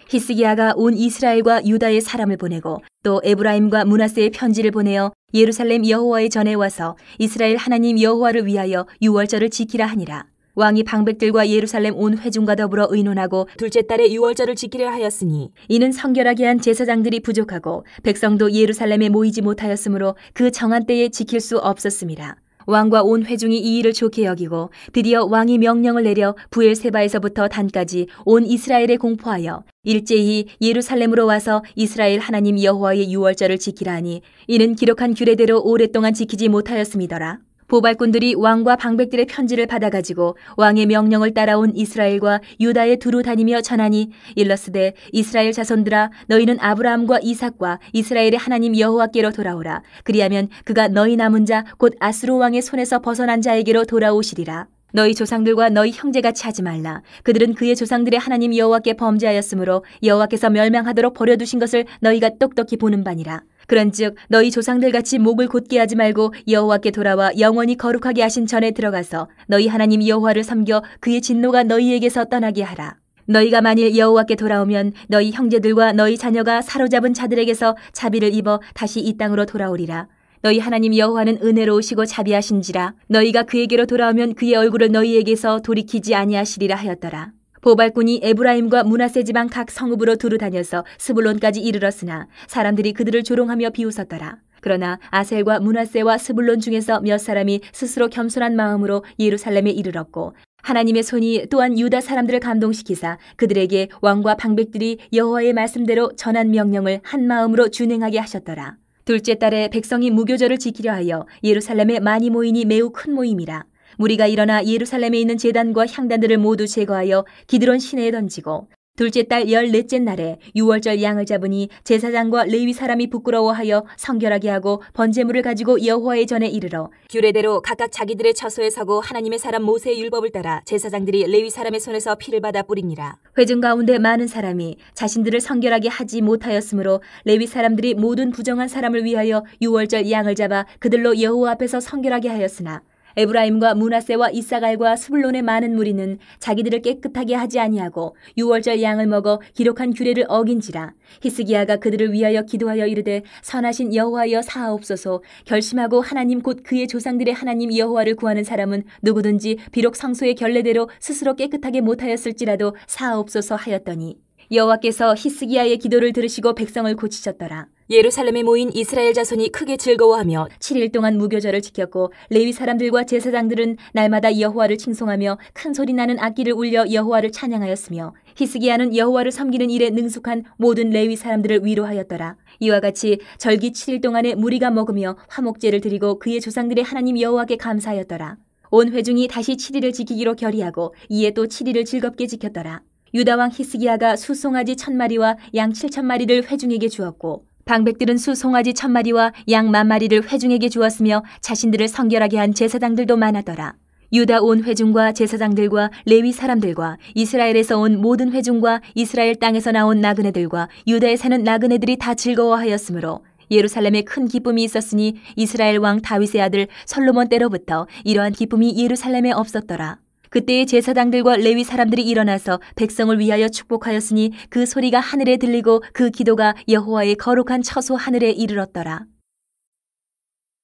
히스기야가 온 이스라엘과 유다의 사람을 보내고 또 에브라임과 므낫세의 편지를 보내어 예루살렘 여호와의 전에 와서 이스라엘 하나님 여호와를 위하여 유월절을 지키라 하니라. 왕이 방백들과 예루살렘 온 회중과 더불어 의논하고 둘째 달에 유월절을 지키려 하였으니 이는 성결하게 한 제사장들이 부족하고 백성도 예루살렘에 모이지 못하였으므로 그 정한 때에 지킬 수 없었습니다. 왕과 온 회중이 이 일을 좋게 여기고 드디어 왕이 명령을 내려 부엘세바에서부터 단까지 온 이스라엘에 공포하여 일제히 예루살렘으로 와서 이스라엘 하나님 여호와의 유월절을 지키라 하니 이는 기록한 규례대로 오랫동안 지키지 못하였음이더라. 보발꾼들이 왕과 방백들의 편지를 받아가지고 왕의 명령을 따라온 이스라엘과 유다에 두루 다니며 전하니 일러스되 이스라엘 자손들아 너희는 아브라함과 이삭과 이스라엘의 하나님 여호와께로 돌아오라. 그리하면 그가 너희 남은 자 곧 아수르 왕의 손에서 벗어난 자에게로 돌아오시리라. 너희 조상들과 너희 형제같이 하지 말라. 그들은 그의 조상들의 하나님 여호와께 범죄하였으므로 여호와께서 멸망하도록 버려두신 것을 너희가 똑똑히 보는 바니라. 그런즉 너희 조상들같이 목을 곧게 하지 말고 여호와께 돌아와 영원히 거룩하게 하신 전에 들어가서 너희 하나님 여호와를 섬겨 그의 진노가 너희에게서 떠나게 하라. 너희가 만일 여호와께 돌아오면 너희 형제들과 너희 자녀가 사로잡은 자들에게서 자비를 입어 다시 이 땅으로 돌아오리라. 너희 하나님 여호와는 은혜로우시고 자비하신지라. 너희가 그에게로 돌아오면 그의 얼굴을 너희에게서 돌이키지 아니하시리라 하였더라. 보발꾼이 에브라임과 므낫세 지방 각 성읍으로 두루 다녀서 스불론까지 이르렀으나 사람들이 그들을 조롱하며 비웃었더라. 그러나 아셀과 므낫세와 스불론 중에서 몇 사람이 스스로 겸손한 마음으로 예루살렘에 이르렀고 하나님의 손이 또한 유다 사람들을 감동시키사 그들에게 왕과 방백들이 여호와의 말씀대로 전한 명령을 한 마음으로 준행하게 하셨더라. 둘째 달에 백성이 무교절을 지키려 하여 예루살렘에 많이 모이니 매우 큰 모임이라. 무리가 일어나 예루살렘에 있는 제단과 향단들을 모두 제거하여 기드론 시내에 던지고 둘째 달 14째 날에 유월절 양을 잡으니 제사장과 레위 사람이 부끄러워하여 성결하게 하고 번제물을 가지고 여호와의 전에 이르러 규례대로 각각 자기들의 처소에 서고 하나님의 사람 모세의 율법을 따라 제사장들이 레위 사람의 손에서 피를 받아 뿌리니라. 회중 가운데 많은 사람이 자신들을 성결하게 하지 못하였으므로 레위 사람들이 모든 부정한 사람을 위하여 유월절 양을 잡아 그들로 여호와 앞에서 성결하게 하였으나 에브라임과 므낫세와 이사갈과 스불론의 많은 무리는 자기들을 깨끗하게 하지 아니하고 유월절 양을 먹어 기록한 규례를 어긴지라. 히스기야가 그들을 위하여 기도하여 이르되 선하신 여호와여 사하옵소서. 결심하고 하나님 곧 그의 조상들의 하나님 여호와를 구하는 사람은 누구든지 비록 성소의 결례대로 스스로 깨끗하게 못하였을지라도 사하옵소서 하였더니 여호와께서 히스기야의 기도를 들으시고 백성을 고치셨더라. 예루살렘에 모인 이스라엘 자손이 크게 즐거워하며 7일 동안 무교절을 지켰고 레위 사람들과 제사장들은 날마다 여호와를 칭송하며 큰 소리 나는 악기를 울려 여호와를 찬양하였으며 히스기야는 여호와를 섬기는 일에 능숙한 모든 레위 사람들을 위로하였더라. 이와 같이 절기 7일 동안에 무리가 먹으며 화목제를 드리고 그의 조상들의 하나님 여호와께 감사하였더라. 온 회중이 다시 7일을 지키기로 결의하고 이에 또 7일을 즐겁게 지켰더라. 유다 왕 히스기야가 수송아지 1000마리와 양 7000마리를 회중에게 주었고 방백들은 수송아지 1000마리와 양 10,000마리를 회중에게 주었으며 자신들을 성결하게 한 제사장들도 많았더라. 유다 온 회중과 제사장들과 레위 사람들과 이스라엘에서 온 모든 회중과 이스라엘 땅에서 나온 나그네들과 유다에 사는 나그네들이 다 즐거워하였으므로 예루살렘에 큰 기쁨이 있었으니 이스라엘 왕 다윗의 아들 솔로몬 때로부터 이러한 기쁨이 예루살렘에 없었더라. 그때의 제사장들과 레위 사람들이 일어나서 백성을 위하여 축복하였으니 그 소리가 하늘에 들리고 그 기도가 여호와의 거룩한 처소 하늘에 이르렀더라.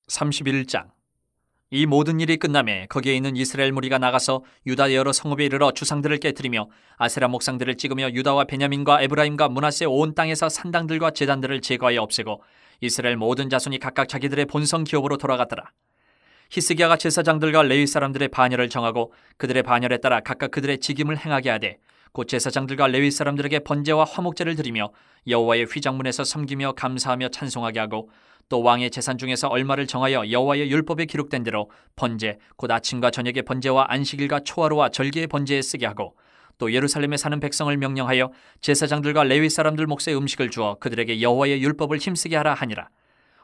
31장. 이 모든 일이 끝나매 거기에 있는 이스라엘 무리가 나가서 유다 여러 성읍에 이르러 주상들을 깨뜨리며 아세라 목상들을 찍으며 유다와 베냐민과 에브라임과 므낫세 온 땅에서 산당들과 제단들을 제거하여 없애고 이스라엘 모든 자손이 각각 자기들의 본성 기업으로 돌아갔더라. 히스기야가 제사장들과 레위 사람들의 반열을 정하고 그들의 반열에 따라 각각 그들의 직임을 행하게 하되 곧 제사장들과 레위 사람들에게 번제와 화목제를 드리며 여호와의 휘장문에서 섬기며 감사하며 찬송하게 하고 또 왕의 재산 중에서 얼마를 정하여 여호와의 율법에 기록된 대로 번제 곧 아침과 저녁의 번제와 안식일과 초하루와 절기의 번제에 쓰게 하고 또 예루살렘에 사는 백성을 명령하여 제사장들과 레위 사람들 몫의 음식을 주어 그들에게 여호와의 율법을 힘쓰게 하라 하니라.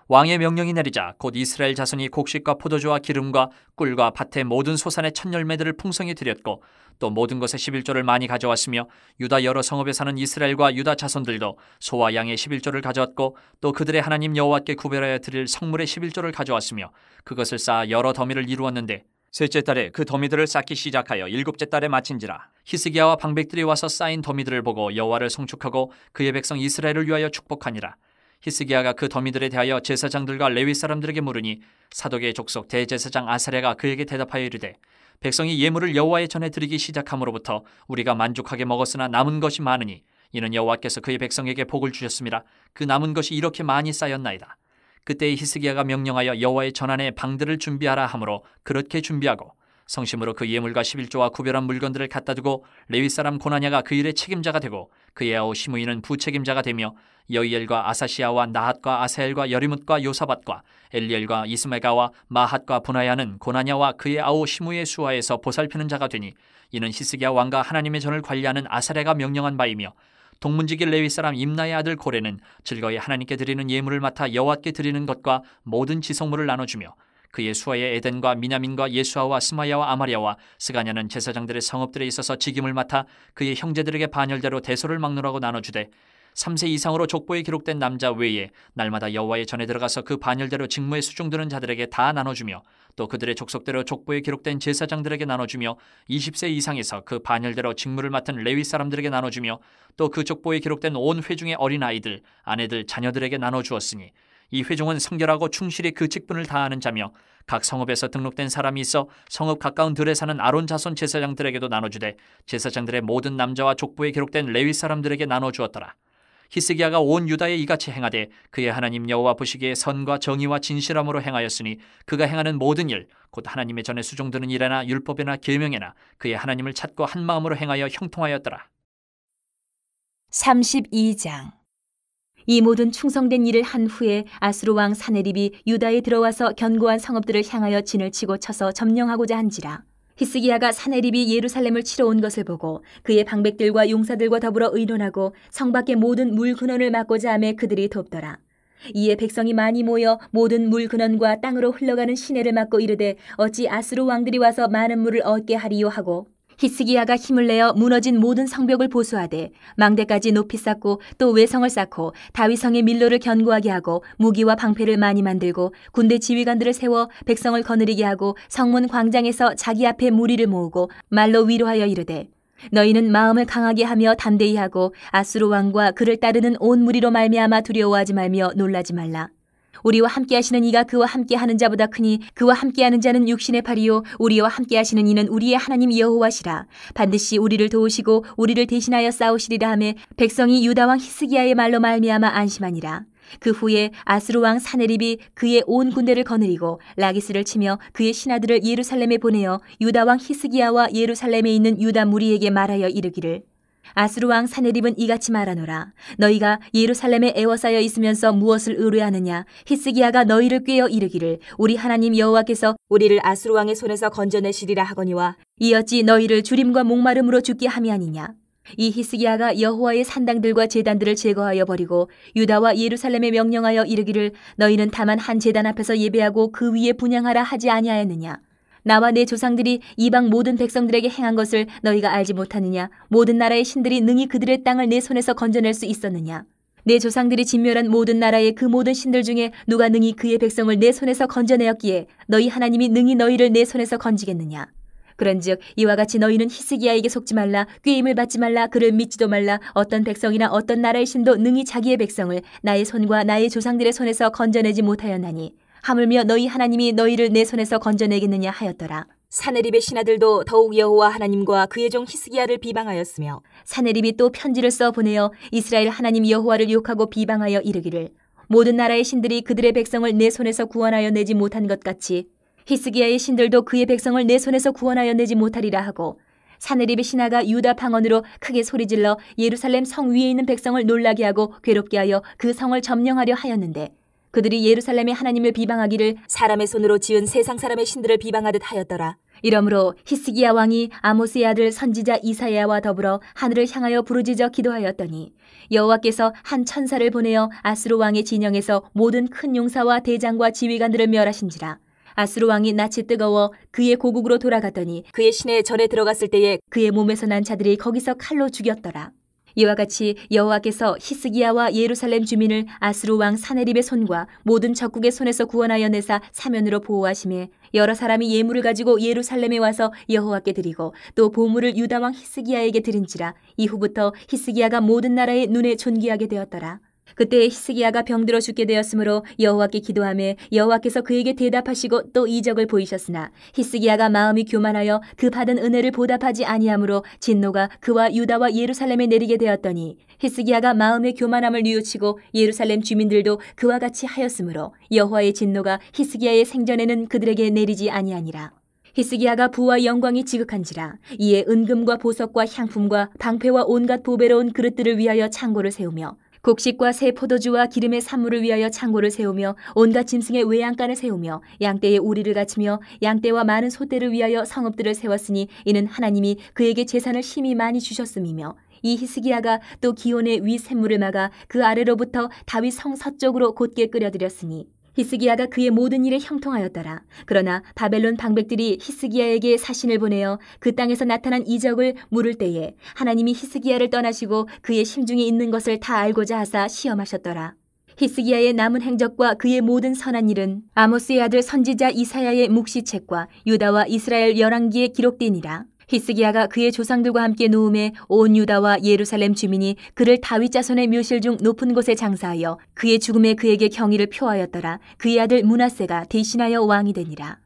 왕의 명령이 내리자 곧 이스라엘 자손이 곡식과 포도주와 기름과 꿀과 밭의 모든 소산의 첫 열매들을 풍성히 드렸고 또 모든 것의 11조를 많이 가져왔으며 유다 여러 성읍에 사는 이스라엘과 유다 자손들도 소와 양의 11조를 가져왔고 또 그들의 하나님 여호와께 구별하여 드릴 성물의 11조를 가져왔으며 그것을 쌓아 여러 더미를 이루었는데 셋째 달에 그 더미들을 쌓기 시작하여 일곱째 달에 마친지라. 히스기야와 방백들이 와서 쌓인 더미들을 보고 여호와를 송축하고 그의 백성 이스라엘을 위하여 축복하니라. 히스기야가 그 더미들에 대하여 제사장들과 레위 사람들에게 물으니 사독의 족속 대제사장 아사랴가 그에게 대답하여 이르되 백성이 예물을 여호와의 전에 드리기 시작함으로부터 우리가 만족하게 먹었으나 남은 것이 많으니 이는 여호와께서 그의 백성에게 복을 주셨음이라. 그 남은 것이 이렇게 많이 쌓였나이다. 그때 히스기야가 명령하여 여호와의 전안에 방들을 준비하라 하므로 그렇게 준비하고 성심으로 그 예물과 11조와 구별한 물건들을 갖다 두고 레위 사람 고나냐가 그 일의 책임자가 되고 그의 아우 시므이는 부책임자가 되며 여이엘과 아사시아와 나핫과 아사엘과 여리뭇과 요사밧과 엘리엘과 이스메가와 마핫과 분하야는 고나냐와 그의 아우 시므이의 수하에서 보살피는 자가 되니 이는 히스기야 왕과 하나님의 전을 관리하는 아사랴가 명령한 바이며 동문지기 레위 사람 임나의 아들 고레는 즐거이 하나님께 드리는 예물을 맡아 여호와께 드리는 것과 모든 지성물을 나눠주며 그의 수하의 에덴과 미냐민과 예수아와 스마야와 아마랴와 스가냐는 제사장들의 성읍들에 있어서 직임을 맡아 그의 형제들에게 반열대로 대소를 막노라고 나눠주되 3세 이상으로 족보에 기록된 남자 외에 날마다 여호와의 전에 들어가서 그 반열대로 직무에 수종드는 자들에게 다 나눠주며 또 그들의 족속대로 족보에 기록된 제사장들에게 나눠주며 20세 이상에서 그 반열대로 직무를 맡은 레위 사람들에게 나눠주며 또 그 족보에 기록된 온 회중의 어린 아이들, 아내들, 자녀들에게 나눠주었으니 이 회중은 성결하고 충실히 그 직분을 다하는 자며 각 성읍에서 등록된 사람이 있어 성읍 가까운 들에 사는 아론 자손 제사장들에게도 나눠주되 제사장들의 모든 남자와 족보에 기록된 레위 사람들에게 나눠주었더라. 히스기야가 온 유다에 이같이 행하되 그의 하나님 여호와 보시기에 선과 정의와 진실함으로 행하였으니 그가 행하는 모든 일 곧 하나님의 전에 수종드는 일에나 율법에나 계명에나 그의 하나님을 찾고 한 마음으로 행하여 형통하였더라.
32장. 이 모든 충성된 일을 한 후에 아수르 왕 사네립이 유다에 들어와서 견고한 성읍들을 향하여 진을 치고 쳐서 점령하고자 한지라. 히스기야가 사네립이 예루살렘을 치러 온 것을 보고 그의 방백들과 용사들과 더불어 의논하고 성 밖의 모든 물 근원을 막고자 하매 그들이 돕더라. 이에 백성이 많이 모여 모든 물 근원과 땅으로 흘러가는 시내를 막고 이르되 어찌 아수르 왕들이 와서 많은 물을 얻게 하리요 하고 히스기야가 힘을 내어 무너진 모든 성벽을 보수하되 망대까지 높이 쌓고 또 외성을 쌓고 다윗성의 밀로를 견고하게 하고 무기와 방패를 많이 만들고 군대 지휘관들을 세워 백성을 거느리게 하고 성문 광장에서 자기 앞에 무리를 모으고 말로 위로하여 이르되 너희는 마음을 강하게 하며 담대히 하고 아수르 왕과 그를 따르는 온 무리로 말미암아 두려워하지 말며 놀라지 말라. 우리와 함께하시는 이가 그와 함께하는 자보다 크니 그와 함께하는 자는 육신의 팔이요 우리와 함께하시는 이는 우리의 하나님 여호와시라. 반드시 우리를 도우시고 우리를 대신하여 싸우시리라 하매 백성이 유다 왕 히스기야의 말로 말미암아 안심하니라. 그 후에 아수르 왕 사네립이 그의 온 군대를 거느리고 라기스를 치며 그의 신하들을 예루살렘에 보내어 유다 왕 히스기야와 예루살렘에 있는 유다 무리에게 말하여 이르기를 아수르 왕 사네립은 이같이 말하노라. 너희가 예루살렘에 애워싸여 있으면서 무엇을 의뢰하느냐. 히스기야가 너희를 꾀어 이르기를 우리 하나님 여호와께서 우리를 아수르 왕의 손에서 건져내시리라 하거니와 이 어찌 너희를 주림과 목마름으로 죽게 함이 아니냐. 이 히스기야가 여호와의 산당들과 제단들을 제거하여 버리고 유다와 예루살렘에 명령하여 이르기를 너희는 다만 한 제단 앞에서 예배하고 그 위에 분향하라 하지 아니하였느냐. 나와 내 조상들이 이방 모든 백성들에게 행한 것을 너희가 알지 못하느냐. 모든 나라의 신들이 능히 그들의 땅을 내 손에서 건져낼 수 있었느냐. 내 조상들이 진멸한 모든 나라의 그 모든 신들 중에 누가 능히 그의 백성을 내 손에서 건져내었기에 너희 하나님이 능히 너희를 내 손에서 건지겠느냐. 그런즉 이와 같이 너희는 히스기야에게 속지 말라. 꾀임을 받지 말라. 그를 믿지도 말라. 어떤 백성이나 어떤 나라의 신도 능히 자기의 백성을 나의 손과 나의 조상들의 손에서 건져내지 못하였나니 하물며 너희 하나님이 너희를 내 손에서 건져내겠느냐 하였더라. 사네립의 신하들도 더욱 여호와 하나님과 그의 종 히스기야를 비방하였으며 사네립이 또 편지를 써 보내어 이스라엘 하나님 여호와를 욕하고 비방하여 이르기를 모든 나라의 신들이 그들의 백성을 내 손에서 구원하여 내지 못한 것 같이 히스기야의 신들도 그의 백성을 내 손에서 구원하여 내지 못하리라 하고 사네립의 신하가 유다 방언으로 크게 소리질러 예루살렘 성 위에 있는 백성을 놀라게 하고 괴롭게 하여 그 성을 점령하려 하였는데 그들이 예루살렘의 하나님을 비방하기를 사람의 손으로 지은 세상 사람의 신들을 비방하듯 하였더라. 이러므로 히스기야 왕이 아모스의 아들 선지자 이사야와 더불어 하늘을 향하여 부르짖어 기도하였더니 여호와께서 한 천사를 보내어 아수르 왕의 진영에서 모든 큰 용사와 대장과 지휘관들을 멸하신지라. 아수르 왕이 낯이 뜨거워 그의 고국으로 돌아갔더니 그의 시내에 절에 들어갔을 때에 그의 몸에서 난 자들이 거기서 칼로 죽였더라. 이와 같이 여호와께서 히스기야와 예루살렘 주민을 아수르 왕 사네립의 손과 모든 적국의 손에서 구원하여 내사 사면으로 보호하시매 여러 사람이 예물을 가지고 예루살렘에 와서 여호와께 드리고 또 보물을 유다 왕 히스기야에게 드린지라. 이후부터 히스기야가 모든 나라의 눈에 존귀하게 되었더라. 그때 히스기야가 병들어 죽게 되었으므로 여호와께 기도하며 여호와께서 그에게 대답하시고 또 이적을 보이셨으나 히스기야가 마음이 교만하여 그 받은 은혜를 보답하지 아니하므로 진노가 그와 유다와 예루살렘에 내리게 되었더니 히스기야가 마음의 교만함을 뉘우치고 예루살렘 주민들도 그와 같이 하였으므로 여호와의 진노가 히스기야의 생전에는 그들에게 내리지 아니하니라. 히스기야가 부와 영광이 지극한지라. 이에 은금과 보석과 향품과 방패와 온갖 보배로운 그릇들을 위하여 창고를 세우며 곡식과 새 포도주와 기름의 산물을 위하여 창고를 세우며 온갖 짐승의 외양간을 세우며 양떼의 우리를 갖추며 양떼와 많은 소떼를 위하여 성읍들을 세웠으니 이는 하나님이 그에게 재산을 심히 많이 주셨음이며 이 히스기야가 또 기온의 위 샘물을 막아 그 아래로부터 다윗 성 서쪽으로 곧게 끌어들였으니 히스기야가 그의 모든 일에 형통하였더라. 그러나 바벨론 방백들이 히스기야에게 사신을 보내어 그 땅에서 나타난 이적을 물을 때에 하나님이 히스기야를 떠나시고 그의 심중에 있는 것을 다 알고자 하사 시험하셨더라. 히스기야의 남은 행적과 그의 모든 선한 일은 아모스의 아들 선지자 이사야의 묵시책과 유다와 이스라엘 열왕기에 기록되니라. 히스기야가 그의 조상들과 함께 누움에 온 유다와 예루살렘 주민이 그를 다윗 자손의 묘실 중 높은 곳에 장사하여 그의 죽음에 그에게 경의를 표하였더라. 그의 아들 므낫세가 대신하여 왕이 되니라.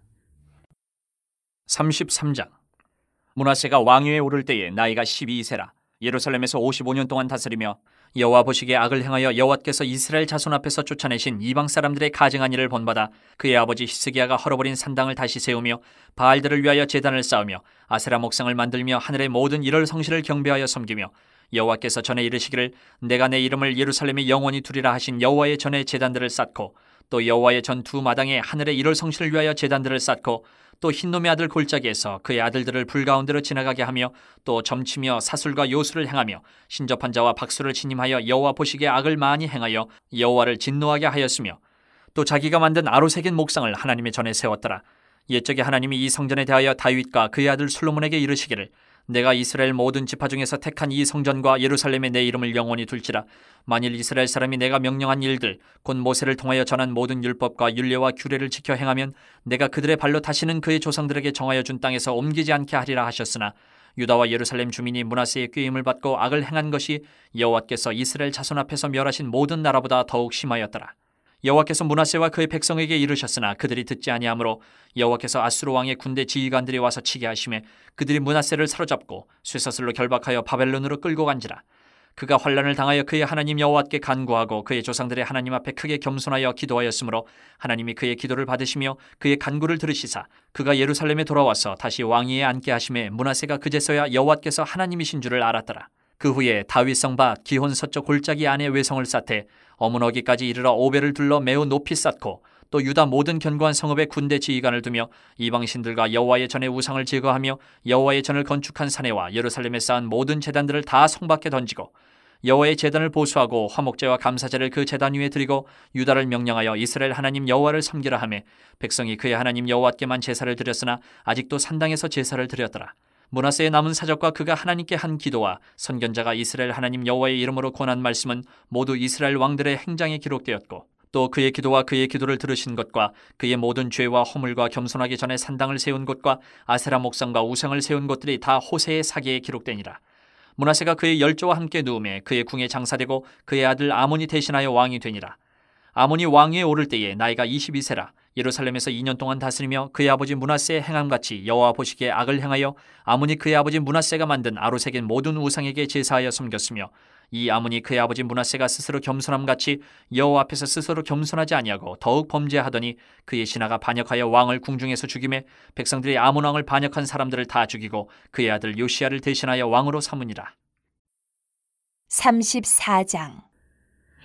33장. 므낫세가 왕위에 오를 때에 나이가 12세라. 예루살렘에서 55년 동안 다스리며 여호와 보시기에 악을 행하여 여호와께서 이스라엘 자손 앞에서 쫓아내신 이방 사람들의 가증한 일을 본받아 그의 아버지 히스기야가 헐어버린 산당을 다시 세우며 바알들을 위하여 제단을 쌓으며 아세라 목상을 만들며 하늘의 모든 일월 성실을 경배하여 섬기며 여호와께서 전에 이르시기를 내가 내 이름을 예루살렘에 영원히 두리라 하신 여호와의 전에 제단들을 쌓고 또 여호와의 전 두 마당에 하늘의 일월 성실을 위하여 제단들을 쌓고 또 흰놈의 아들 골짜기에서 그의 아들들을 불 가운데로 지나가게 하며 또 점치며 사술과 요술을 행하며 신접한 자와 박수를 친임하여 여호와 보시기에 악을 많이 행하여 여호와를 진노하게 하였으며 또 자기가 만든 아로새긴 목상을 하나님의 전에 세웠더라. 옛적에 하나님이 이 성전에 대하여 다윗과 그의 아들 솔로몬에게 이르시기를 내가 이스라엘 모든 지파 중에서 택한 이 성전과 예루살렘에 내 이름을 영원히 둘지라. 만일 이스라엘 사람이 내가 명령한 일들 곧 모세를 통하여 전한 모든 율법과 율례와 규례를 지켜 행하면 내가 그들의 발로 다시는 그의 조상들에게 정하여 준 땅에서 옮기지 않게 하리라 하셨으나 유다와 예루살렘 주민이 므낫세의 꾀임을 받고 악을 행한 것이 여호와께서 이스라엘 자손 앞에서 멸하신 모든 나라보다 더욱 심하였더라. 여호와께서 므낫세와 그의 백성에게 이르셨으나 그들이 듣지 아니하므로 여호와께서 아수르 왕의 군대 지휘관들이 와서 치게 하심에 그들이 므낫세를 사로잡고 쇠사슬로 결박하여 바벨론으로 끌고 간지라. 그가 환난을 당하여 그의 하나님 여호와께 간구하고 그의 조상들의 하나님 앞에 크게 겸손하여 기도하였으므로 하나님이 그의 기도를 받으시며 그의 간구를 들으시사 그가 예루살렘에 돌아와서 다시 왕위에 앉게 하심에 므낫세가 그제서야 여호와께서 하나님이신 줄을 알았더라. 그 후에 다윗성 밭 기혼 서쪽 골짜기 안에 외성을 쌓되 어문어기까지 이르러 오벨을 둘러 매우 높이 쌓고 또 유다 모든 견고한 성읍에 군대 지휘관을 두며 이방신들과 여호와의 전에 우상을 제거하며 여호와의 전을 건축한 사내와 예루살렘에 쌓은 모든 제단들을 다 성 밖에 던지고 여호와의 제단을 보수하고 화목제와 감사제를 그 제단 위에 드리고 유다를 명령하여 이스라엘 하나님 여호와를 섬기라 하며 백성이 그의 하나님 여호와께만 제사를 드렸으나 아직도 산당에서 제사를 드렸더라. 므낫세의 남은 사적과 그가 하나님께 한 기도와 선견자가 이스라엘 하나님 여호와의 이름으로 권한 말씀은 모두 이스라엘 왕들의 행장에 기록되었고 또 그의 기도와 그의 기도를 들으신 것과 그의 모든 죄와 허물과 겸손하기 전에 산당을 세운 곳과 아세라 목상과 우상을 세운 곳들이 다 호세의 사기에 기록되니라. 므낫세가 그의 열조와 함께 누우매 그의 궁에 장사되고 그의 아들 아몬이 대신하여 왕이 되니라. 아몬이 왕위에 오를 때에 나이가 22세라. 예루살렘에서 2년 동안 다스리며 그의 아버지 므낫세의 행함같이 여호와 보시기에 악을 행하여 아몬이 그의 아버지 므낫세가 만든 아로새긴 모든 우상에게 제사하여 섬겼으며 이 아몬이 그의 아버지 므낫세가 스스로 겸손함같이 여호와 앞에서 스스로 겸손하지 아니하고 더욱 범죄하더니 그의 신하가 반역하여 왕을 궁중에서 죽이매 백성들이 아몬 왕을 반역한 사람들을 다 죽이고 그의 아들 요시야를 대신하여 왕으로 삼으니라.
34장.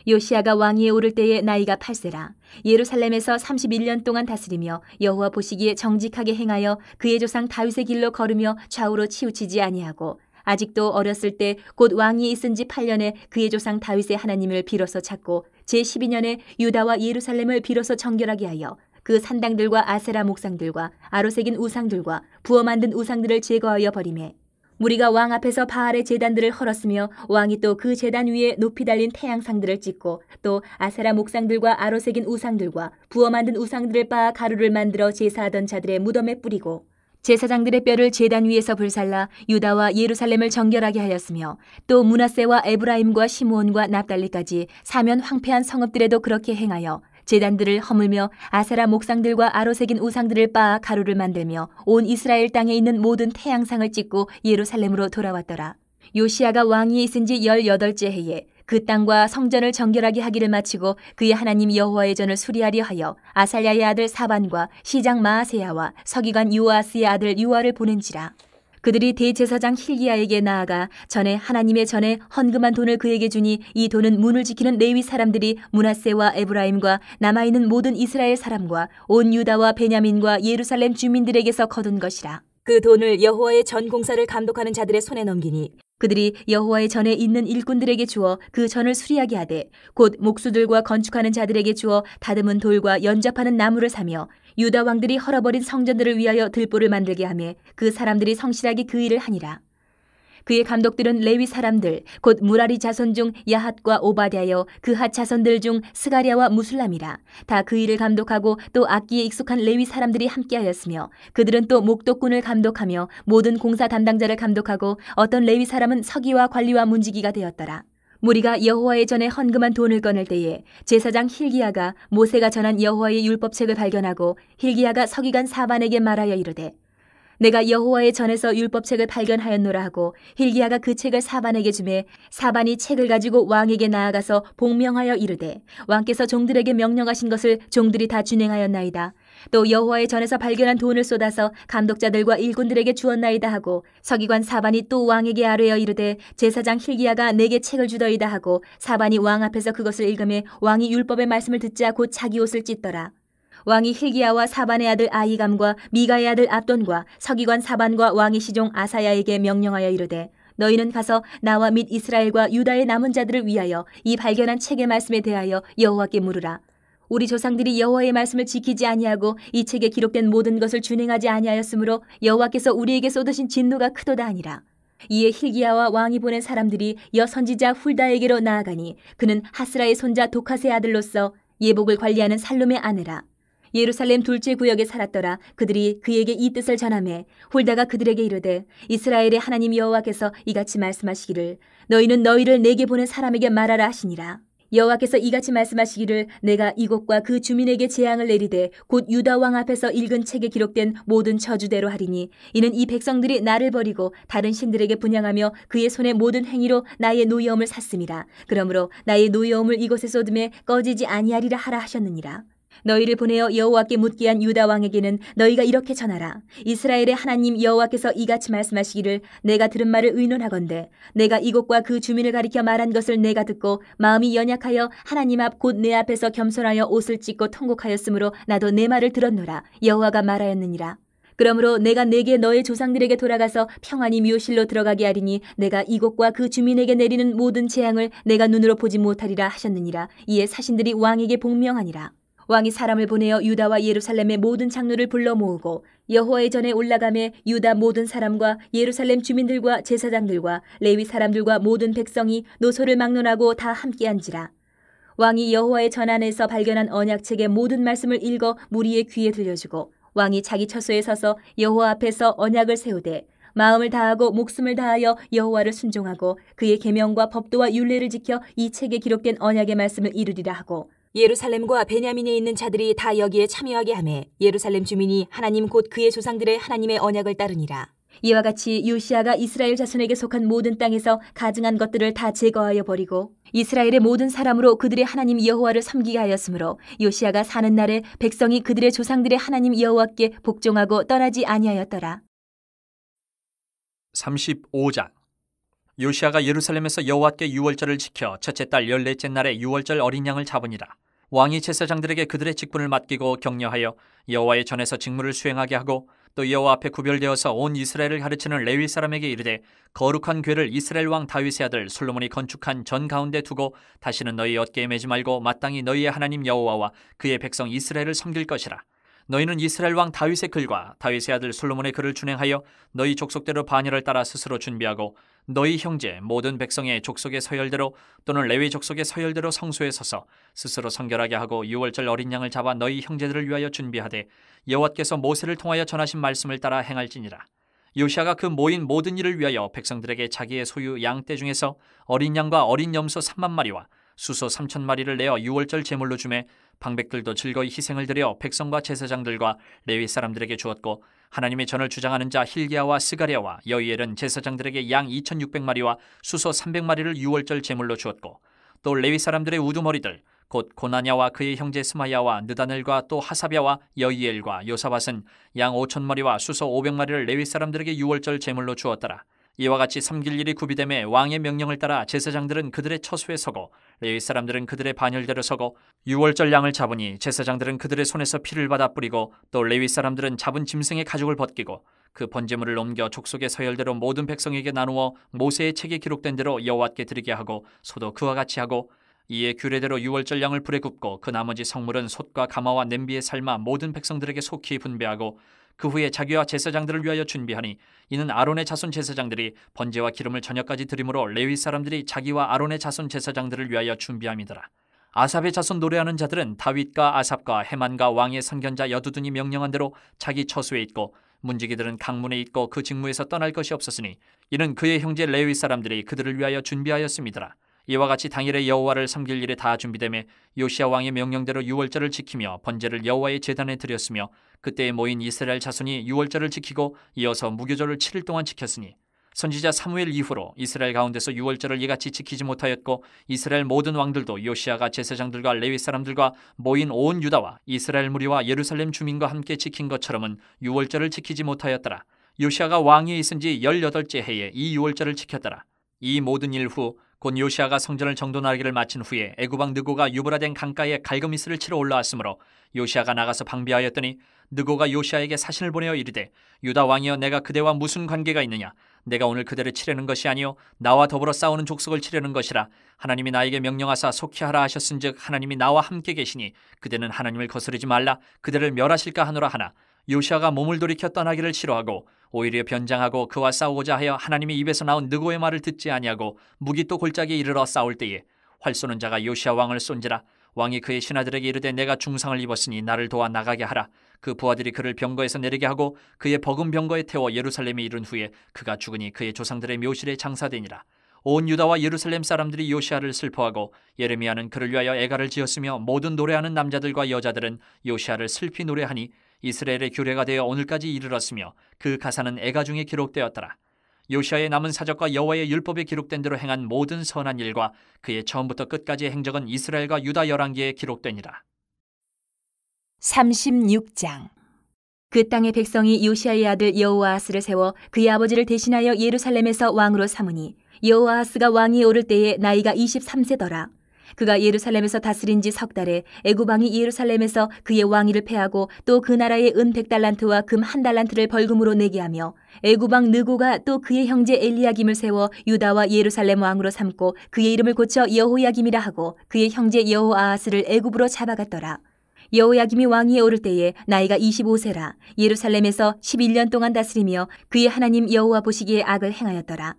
요시야가 왕위에 오를 때에 나이가 8세라. 예루살렘에서 31년 동안 다스리며 여호와 보시기에 정직하게 행하여 그의 조상 다윗의 길로 걸으며 좌우로 치우치지 아니하고 아직도 어렸을 때 곧 왕위에 있은 지 8년에 그의 조상 다윗의 하나님을 비로소 찾고 제12년에 유다와 예루살렘을 비로소 정결하게 하여 그 산당들과 아세라 목상들과 아로새긴 우상들과 부어 만든 우상들을 제거하여 버리매 무리가 왕 앞에서 바알의 제단들을 헐었으며 왕이 또 그 제단 위에 높이 달린 태양상들을 찍고 또 아세라 목상들과 아로새긴 우상들과 부어 만든 우상들을 빻아 가루를 만들어 제사하던 자들의 무덤에 뿌리고 제사장들의 뼈를 제단 위에서 불살라 유다와 예루살렘을 정결하게 하였으며 또 므낫세와 에브라임과 시므온과 납달리까지 사면 황폐한 성읍들에도 그렇게 행하여 제단들을 허물며 아세라 목상들과 아로새긴 우상들을 빻아 가루를 만들며 온 이스라엘 땅에 있는 모든 태양상을 찍고 예루살렘으로 돌아왔더라. 요시야가 왕위에 있은 지 18째 해에 그 땅과 성전을 정결하게 하기를 마치고 그의 하나님 여호와의 전을 수리하려 하여 아살랴의 아들 사반과 시장 마아세야와 서기관 요아스의 아들 요아를 보낸지라. 그들이 대제사장 힐기야에게 나아가 전에 하나님의 전에 헌금한 돈을 그에게 주니 이 돈은 문을 지키는 레위 사람들이 므낫세와 에브라임과 남아있는 모든 이스라엘 사람과 온 유다와 베냐민과 예루살렘 주민들에게서 거둔 것이라. 그 돈을 여호와의 전 공사를 감독하는 자들의 손에 넘기니 그들이 여호와의 전에 있는 일꾼들에게 주어 그 전을 수리하게 하되 곧 목수들과 건축하는 자들에게 주어 다듬은 돌과 연접하는 나무를 사며 유다 왕들이 헐어버린 성전들을 위하여 들보를 만들게 하며 그 사람들이 성실하게 그 일을 하니라. 그의 감독들은 레위 사람들 곧 무라리 자손 중 야핫과 오바댜여 그핫 자손들 중 스가랴와 무술람이라. 다 그 일을 감독하고 또 악기에 익숙한 레위 사람들이 함께하였으며 그들은 또 목독군을 감독하며 모든 공사 담당자를 감독하고 어떤 레위 사람은 서기와 관리와 문지기가 되었더라. 무리가 여호와의 전에 헌금한 돈을 꺼낼 때에 제사장 힐기야가 모세가 전한 여호와의 율법책을 발견하고 힐기야가 서기관 사반에게 말하여 이르되 내가 여호와의 전에서 율법책을 발견하였노라 하고 힐기야가 그 책을 사반에게 주매 사반이 책을 가지고 왕에게 나아가서 복명하여 이르되 왕께서 종들에게 명령하신 것을 종들이 다 준행하였나이다. 또 여호와의 전에서 발견한 돈을 쏟아서 감독자들과 일꾼들에게 주었나이다 하고 서기관 사반이 또 왕에게 아뢰어 이르되 제사장 힐기야가 내게 책을 주더이다 하고 사반이 왕 앞에서 그것을 읽으매 왕이 율법의 말씀을 듣자 곧 자기 옷을 찢더라. 왕이 힐기야와 사반의 아들 아히감과 미가의 아들 압돈과 서기관 사반과 왕의 시종 아사야에게 명령하여 이르되 너희는 가서 나와 및 이스라엘과 유다의 남은 자들을 위하여 이 발견한 책의 말씀에 대하여 여호와께 물으라. 우리 조상들이 여호와의 말씀을 지키지 아니하고 이 책에 기록된 모든 것을 준행하지 아니하였으므로 여호와께서 우리에게 쏟으신 진노가 크도다 하니라. 이에 힐기야와 왕이 보낸 사람들이 여선지자 훌다에게로 나아가니 그는 하스라의 손자 도카스의 아들로서 예복을 관리하는 살룸의 아내라. 예루살렘 둘째 구역에 살았더라. 그들이 그에게 이 뜻을 전하매 훌다가 그들에게 이르되 이스라엘의 하나님 여호와께서 이같이 말씀하시기를 너희는 너희를 내게 보낸 사람에게 말하라 하시니라. 여호와께서 이같이 말씀하시기를 내가 이곳과 그 주민에게 재앙을 내리되 곧 유다 왕 앞에서 읽은 책에 기록된 모든 저주대로 하리니 이는 이 백성들이 나를 버리고 다른 신들에게 분향하며 그의 손의 모든 행위로 나의 노여움을 샀음이라. 그러므로 나의 노여움을 이곳에 쏟음에 꺼지지 아니하리라 하라 하셨느니라. 너희를 보내어 여호와께 묻게 한 유다 왕에게는 너희가 이렇게 전하라. 이스라엘의 하나님 여호와께서 이같이 말씀하시기를 내가 들은 말을 의논하건대 내가 이곳과 그 주민을 가리켜 말한 것을 내가 듣고 마음이 연약하여 하나님 앞 곧 내 앞에서 겸손하여 옷을 찢고 통곡하였으므로 나도 내 말을 들었노라. 여호와가 말하였느니라. 그러므로 내가 내게 너의 조상들에게 돌아가서 평안히 묘실로 들어가게 하리니 내가 이곳과 그 주민에게 내리는 모든 재앙을 내가 눈으로 보지 못하리라 하셨느니라. 이에 사신들이 왕에게 복명하니라. 왕이 사람을 보내어 유다와 예루살렘의 모든 장로를 불러 모으고 여호와의 전에 올라가매 유다 모든 사람과 예루살렘 주민들과 제사장들과 레위 사람들과 모든 백성이 노소를 막론하고 다 함께한지라. 왕이 여호와의 전 안에서 발견한 언약책의 모든 말씀을 읽어 무리의 귀에 들려주고 왕이 자기 처소에 서서 여호와 앞에서 언약을 세우되 마음을 다하고 목숨을 다하여 여호와를 순종하고 그의 계명과 법도와 율례를 지켜 이 책에 기록된 언약의 말씀을 이루리라 하고 예루살렘과 베냐민에 있는 자들이 다 여기에 참여하게 하매 예루살렘 주민이 하나님 곧 그의 조상들의 하나님의 언약을 따르니라. 이와 같이 요시야가 이스라엘 자손에게 속한 모든 땅에서 가증한 것들을 다 제거하여 버리고 이스라엘의 모든 사람으로 그들의 하나님 여호와를 섬기게 하였으므로 요시야가 사는 날에 백성이 그들의 조상들의 하나님 여호와께 복종하고 떠나지 아니하였더라.
35장. 요시야가 예루살렘에서 여호와께 유월절을 지켜 첫째 달 14째 날에 유월절 어린 양을 잡으니라. 왕이 제사장들에게 그들의 직분을 맡기고 격려하여 여호와의 전에서 직무를 수행하게 하고 또 여호와 앞에 구별되어서 온 이스라엘을 가르치는 레위 사람에게 이르되 거룩한 궤를 이스라엘 왕 다윗의 아들 솔로몬이 건축한 전 가운데 두고 다시는 너희 어깨에 매지 말고 마땅히 너희의 하나님 여호와와 그의 백성 이스라엘을 섬길 것이라. 너희는 이스라엘 왕 다윗의 글과 다윗의 아들 솔로몬의 글을 준행하여 너희 족속대로 반열을 따라 스스로 준비하고 너희 형제 모든 백성의 족속의 서열대로 또는 레위 족속의 서열대로 성소에 서서 스스로 성결하게 하고 유월절 어린 양을 잡아 너희 형제들을 위하여 준비하되 여호와께서 모세를 통하여 전하신 말씀을 따라 행할지니라. 요시아가 그 모인 모든 일을 위하여 백성들에게 자기의 소유 양떼 중에서 어린 양과 어린 염소 3만 마리와 수소 3천 마리를 내어 유월절 제물로 주매 방백들도 즐거이 희생을 드려 백성과 제사장들과 레위 사람들에게 주었고 하나님의 전을 주장하는 자 hil기야와 스가랴와 여이엘은 제사장들에게 양 2,600마리와 수소 300마리를 유월절 제물로 주었고 또 레위 사람들의 우두머리들 곧 고나냐와 그의 형제 스마야와 느다넬과 또 하사랴와 여이엘과 요사밧은 양 5,000마리와 수소 500마리를 레위 사람들에게 유월절 제물로 주었더라. 이와 같이 섬길 일이 구비됨에 왕의 명령을 따라 제사장들은 그들의 처소에 서고 레위 사람들은 그들의 반열대로 서고 유월절 양을 잡으니 제사장들은 그들의 손에서 피를 받아 뿌리고 또 레위 사람들은 잡은 짐승의 가죽을 벗기고 그 번제물을 옮겨 족속의 서열대로 모든 백성에게 나누어 모세의 책에 기록된 대로 여호와께 드리게 하고 소도 그와 같이 하고 이에 규례대로 유월절 양을 불에 굽고 그 나머지 성물은 솥과 가마와 냄비에 삶아 모든 백성들에게 속히 분배하고 그 후에 자기와 제사장들을 위하여 준비하니 이는 아론의 자손 제사장들이 번제와 기름을 저녁까지 드림으로 레위 사람들이 자기와 아론의 자손 제사장들을 위하여 준비함이더라. 아삽의 자손 노래하는 자들은 다윗과 아삽과 헤만과 왕의 선견자 여두둔이 명령한 대로 자기 처소에 있고 문지기들은 강문에 있고 그 직무에서 떠날 것이 없었으니 이는 그의 형제 레위 사람들이 그들을 위하여 준비하였음이더라. 이와 같이 당일에 여호와를 섬길 일에 다 준비되매 요시야 왕의 명령대로 유월절을 지키며 번제를 여호와의 제단에 드렸으며 그때에 모인 이스라엘 자손이 유월절을 지키고 이어서 무교절을 7일 동안 지켰으니 선지자 사무엘 이후로 이스라엘 가운데서 유월절을 이같이 지키지 못하였고 이스라엘 모든 왕들도 요시야가 제사장들과 레위 사람들과 모인 온 유다와 이스라엘 무리와 예루살렘 주민과 함께 지킨 것처럼은 유월절을 지키지 못하였더라. 요시야가 왕위에 있은 지 18째 해에 이 유월절을 지켰더라. 이 모든 일 후 곧 요시야가 성전을 정돈하기를 마친 후에 애굽왕 느고가 유브라덴 강가에 갈그미스를 치러 올라왔으므로 요시야가 나가서 방비하였더니 느고가 요시야에게 사신을 보내어 이르되 유다 왕이여 내가 그대와 무슨 관계가 있느냐 내가 오늘 그대를 치려는 것이 아니요 나와 더불어 싸우는 족속을 치려는 것이라 하나님이 나에게 명령하사 속히 하라 하셨은즉 하나님이 나와 함께 계시니 그대는 하나님을 거스르지 말라 그대를 멸하실까 하노라 하나 요시야가 몸을 돌이켜 떠나기를 싫어하고 오히려 변장하고 그와 싸우고자 하여 하나님의 입에서 나온 느고의 말을 듣지 아니하고 무기 또 골짜기에 이르러 싸울 때에 활 쏘는 자가 요시야 왕을 쏜지라 왕이 그의 신하들에게 이르되 내가 중상을 입었으니 나를 도와 나가게 하라. 그 부하들이 그를 병거에서 내리게 하고 그의 버금 병거에 태워 예루살렘에 이른 후에 그가 죽으니 그의 조상들의 묘실에 장사되니라. 온 유다와 예루살렘 사람들이 요시야를 슬퍼하고 예레미야는 그를 위하여 애가를 지었으며 모든 노래하는 남자들과 여자들은 요시야를 슬피 노래하니 이스라엘의 규례가 되어 오늘까지 이르렀으며 그 가사는 애가 중에 기록되었더라. 요시야의 남은 사적과 여호와의 율법에 기록된 대로 행한 모든 선한 일과 그의 처음부터 끝까지의 행적은 이스라엘과 유다 열왕기에 기록되니라.
36장. 그 땅의 백성이 요시야의 아들 여호아하스를 세워 그의 아버지를 대신하여 예루살렘에서 왕으로 삼으니 여호아하스가 왕위에 오를 때에 나이가 23세더라. 그가 예루살렘에서 다스린 지 석 달에 애굽 왕이 예루살렘에서 그의 왕위를 패하고 또 그 나라의 은 100달란트와 금 1달란트를 벌금으로 내게 하며 애굽 왕 느고가 또 그의 형제 엘리야김을 세워 유다와 예루살렘 왕으로 삼고 그의 이름을 고쳐 여호야김이라 하고 그의 형제 여호아하스를 애굽으로 잡아갔더라. 여호야김이 왕위에 오를 때에 나이가 25세라. 예루살렘에서 11년 동안 다스리며 그의 하나님 여호와 보시기에 악을 행하였더라.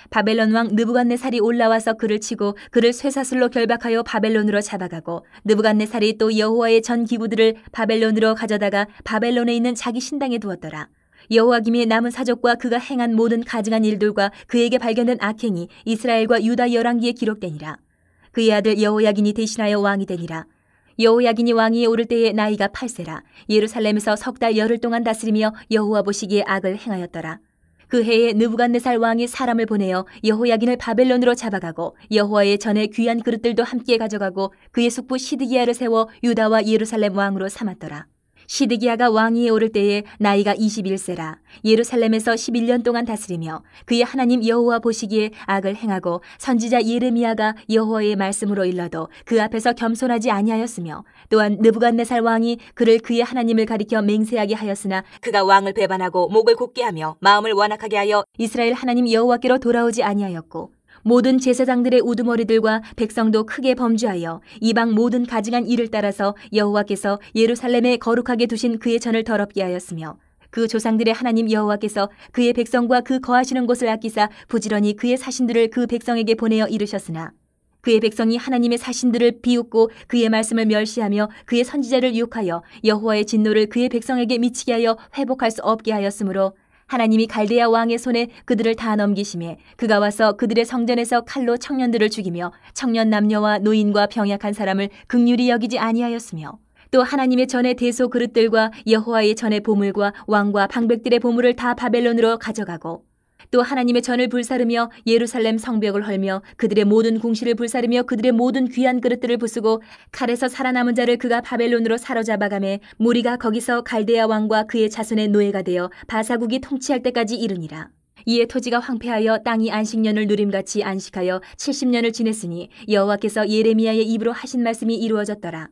바벨론 왕 느부갓네살이 올라와서 그를 치고 그를 쇠사슬로 결박하여 바벨론으로 잡아가고 느부갓네살이 또 여호와의 전 기구들을 바벨론으로 가져다가 바벨론에 있는 자기 신당에 두었더라. 여호야김의 남은 사적과 그가 행한 모든 가증한 일들과 그에게 발견된 악행이 이스라엘과 유다 열왕기에 기록되니라. 그의 아들 여호야긴이 대신하여 왕이 되니라. 여호야긴이 왕위에 오를 때에 나이가 8세라. 예루살렘에서 석 달 열흘 동안 다스리며 여호와 보시기에 악을 행하였더라. 그 해에 느부갓네살 왕이 사람을 보내어 여호야긴을 바벨론으로 잡아가고 여호와의 전에 귀한 그릇들도 함께 가져가고 그의 숙부 시드기야를 세워 유다와 예루살렘 왕으로 삼았더라. 시드기야가 왕위에 오를 때에 나이가 21세라. 예루살렘에서 11년 동안 다스리며 그의 하나님 여호와 보시기에 악을 행하고 선지자 예레미야가 여호와의 말씀으로 일러도 그 앞에서 겸손하지 아니하였으며 또한 느부갓네살 왕이 그를 그의 하나님을 가리켜 맹세하게 하였으나 그가 왕을 배반하고 목을 곧게 하며 마음을 완악하게 하여 이스라엘 하나님 여호와께로 돌아오지 아니하였고 모든 제사장들의 우두머리들과 백성도 크게 범죄하여 이방 모든 가증한 일을 따라서 여호와께서 예루살렘에 거룩하게 두신 그의 전을 더럽게 하였으며 그 조상들의 하나님 여호와께서 그의 백성과 그 거하시는 곳을 아끼사 부지런히 그의 사신들을 그 백성에게 보내어 이르셨으나 그의 백성이 하나님의 사신들을 비웃고 그의 말씀을 멸시하며 그의 선지자를 유혹하여 여호와의 진노를 그의 백성에게 미치게 하여 회복할 수 없게 하였으므로 하나님이 갈대아 왕의 손에 그들을 다 넘기심에 그가 와서 그들의 성전에서 칼로 청년들을 죽이며 청년 남녀와 노인과 병약한 사람을 긍휼히 여기지 아니하였으며 또 하나님의 전의 대소 그릇들과 여호와의 전의 보물과 왕과 방백들의 보물을 다 바벨론으로 가져가고 또 하나님의 전을 불사르며 예루살렘 성벽을 헐며 그들의 모든 궁시를 불사르며 그들의 모든 귀한 그릇들을 부수고 칼에서 살아남은 자를 그가 바벨론으로 사로잡아가매 무리가 거기서 갈대아 왕과 그의 자손의 노예가 되어 바사국이 통치할 때까지 이르니라. 이에 토지가 황폐하여 땅이 안식년을 누림같이 안식하여 70년을 지냈으니 여호와께서 예레미야의 입으로 하신 말씀이 이루어졌더라.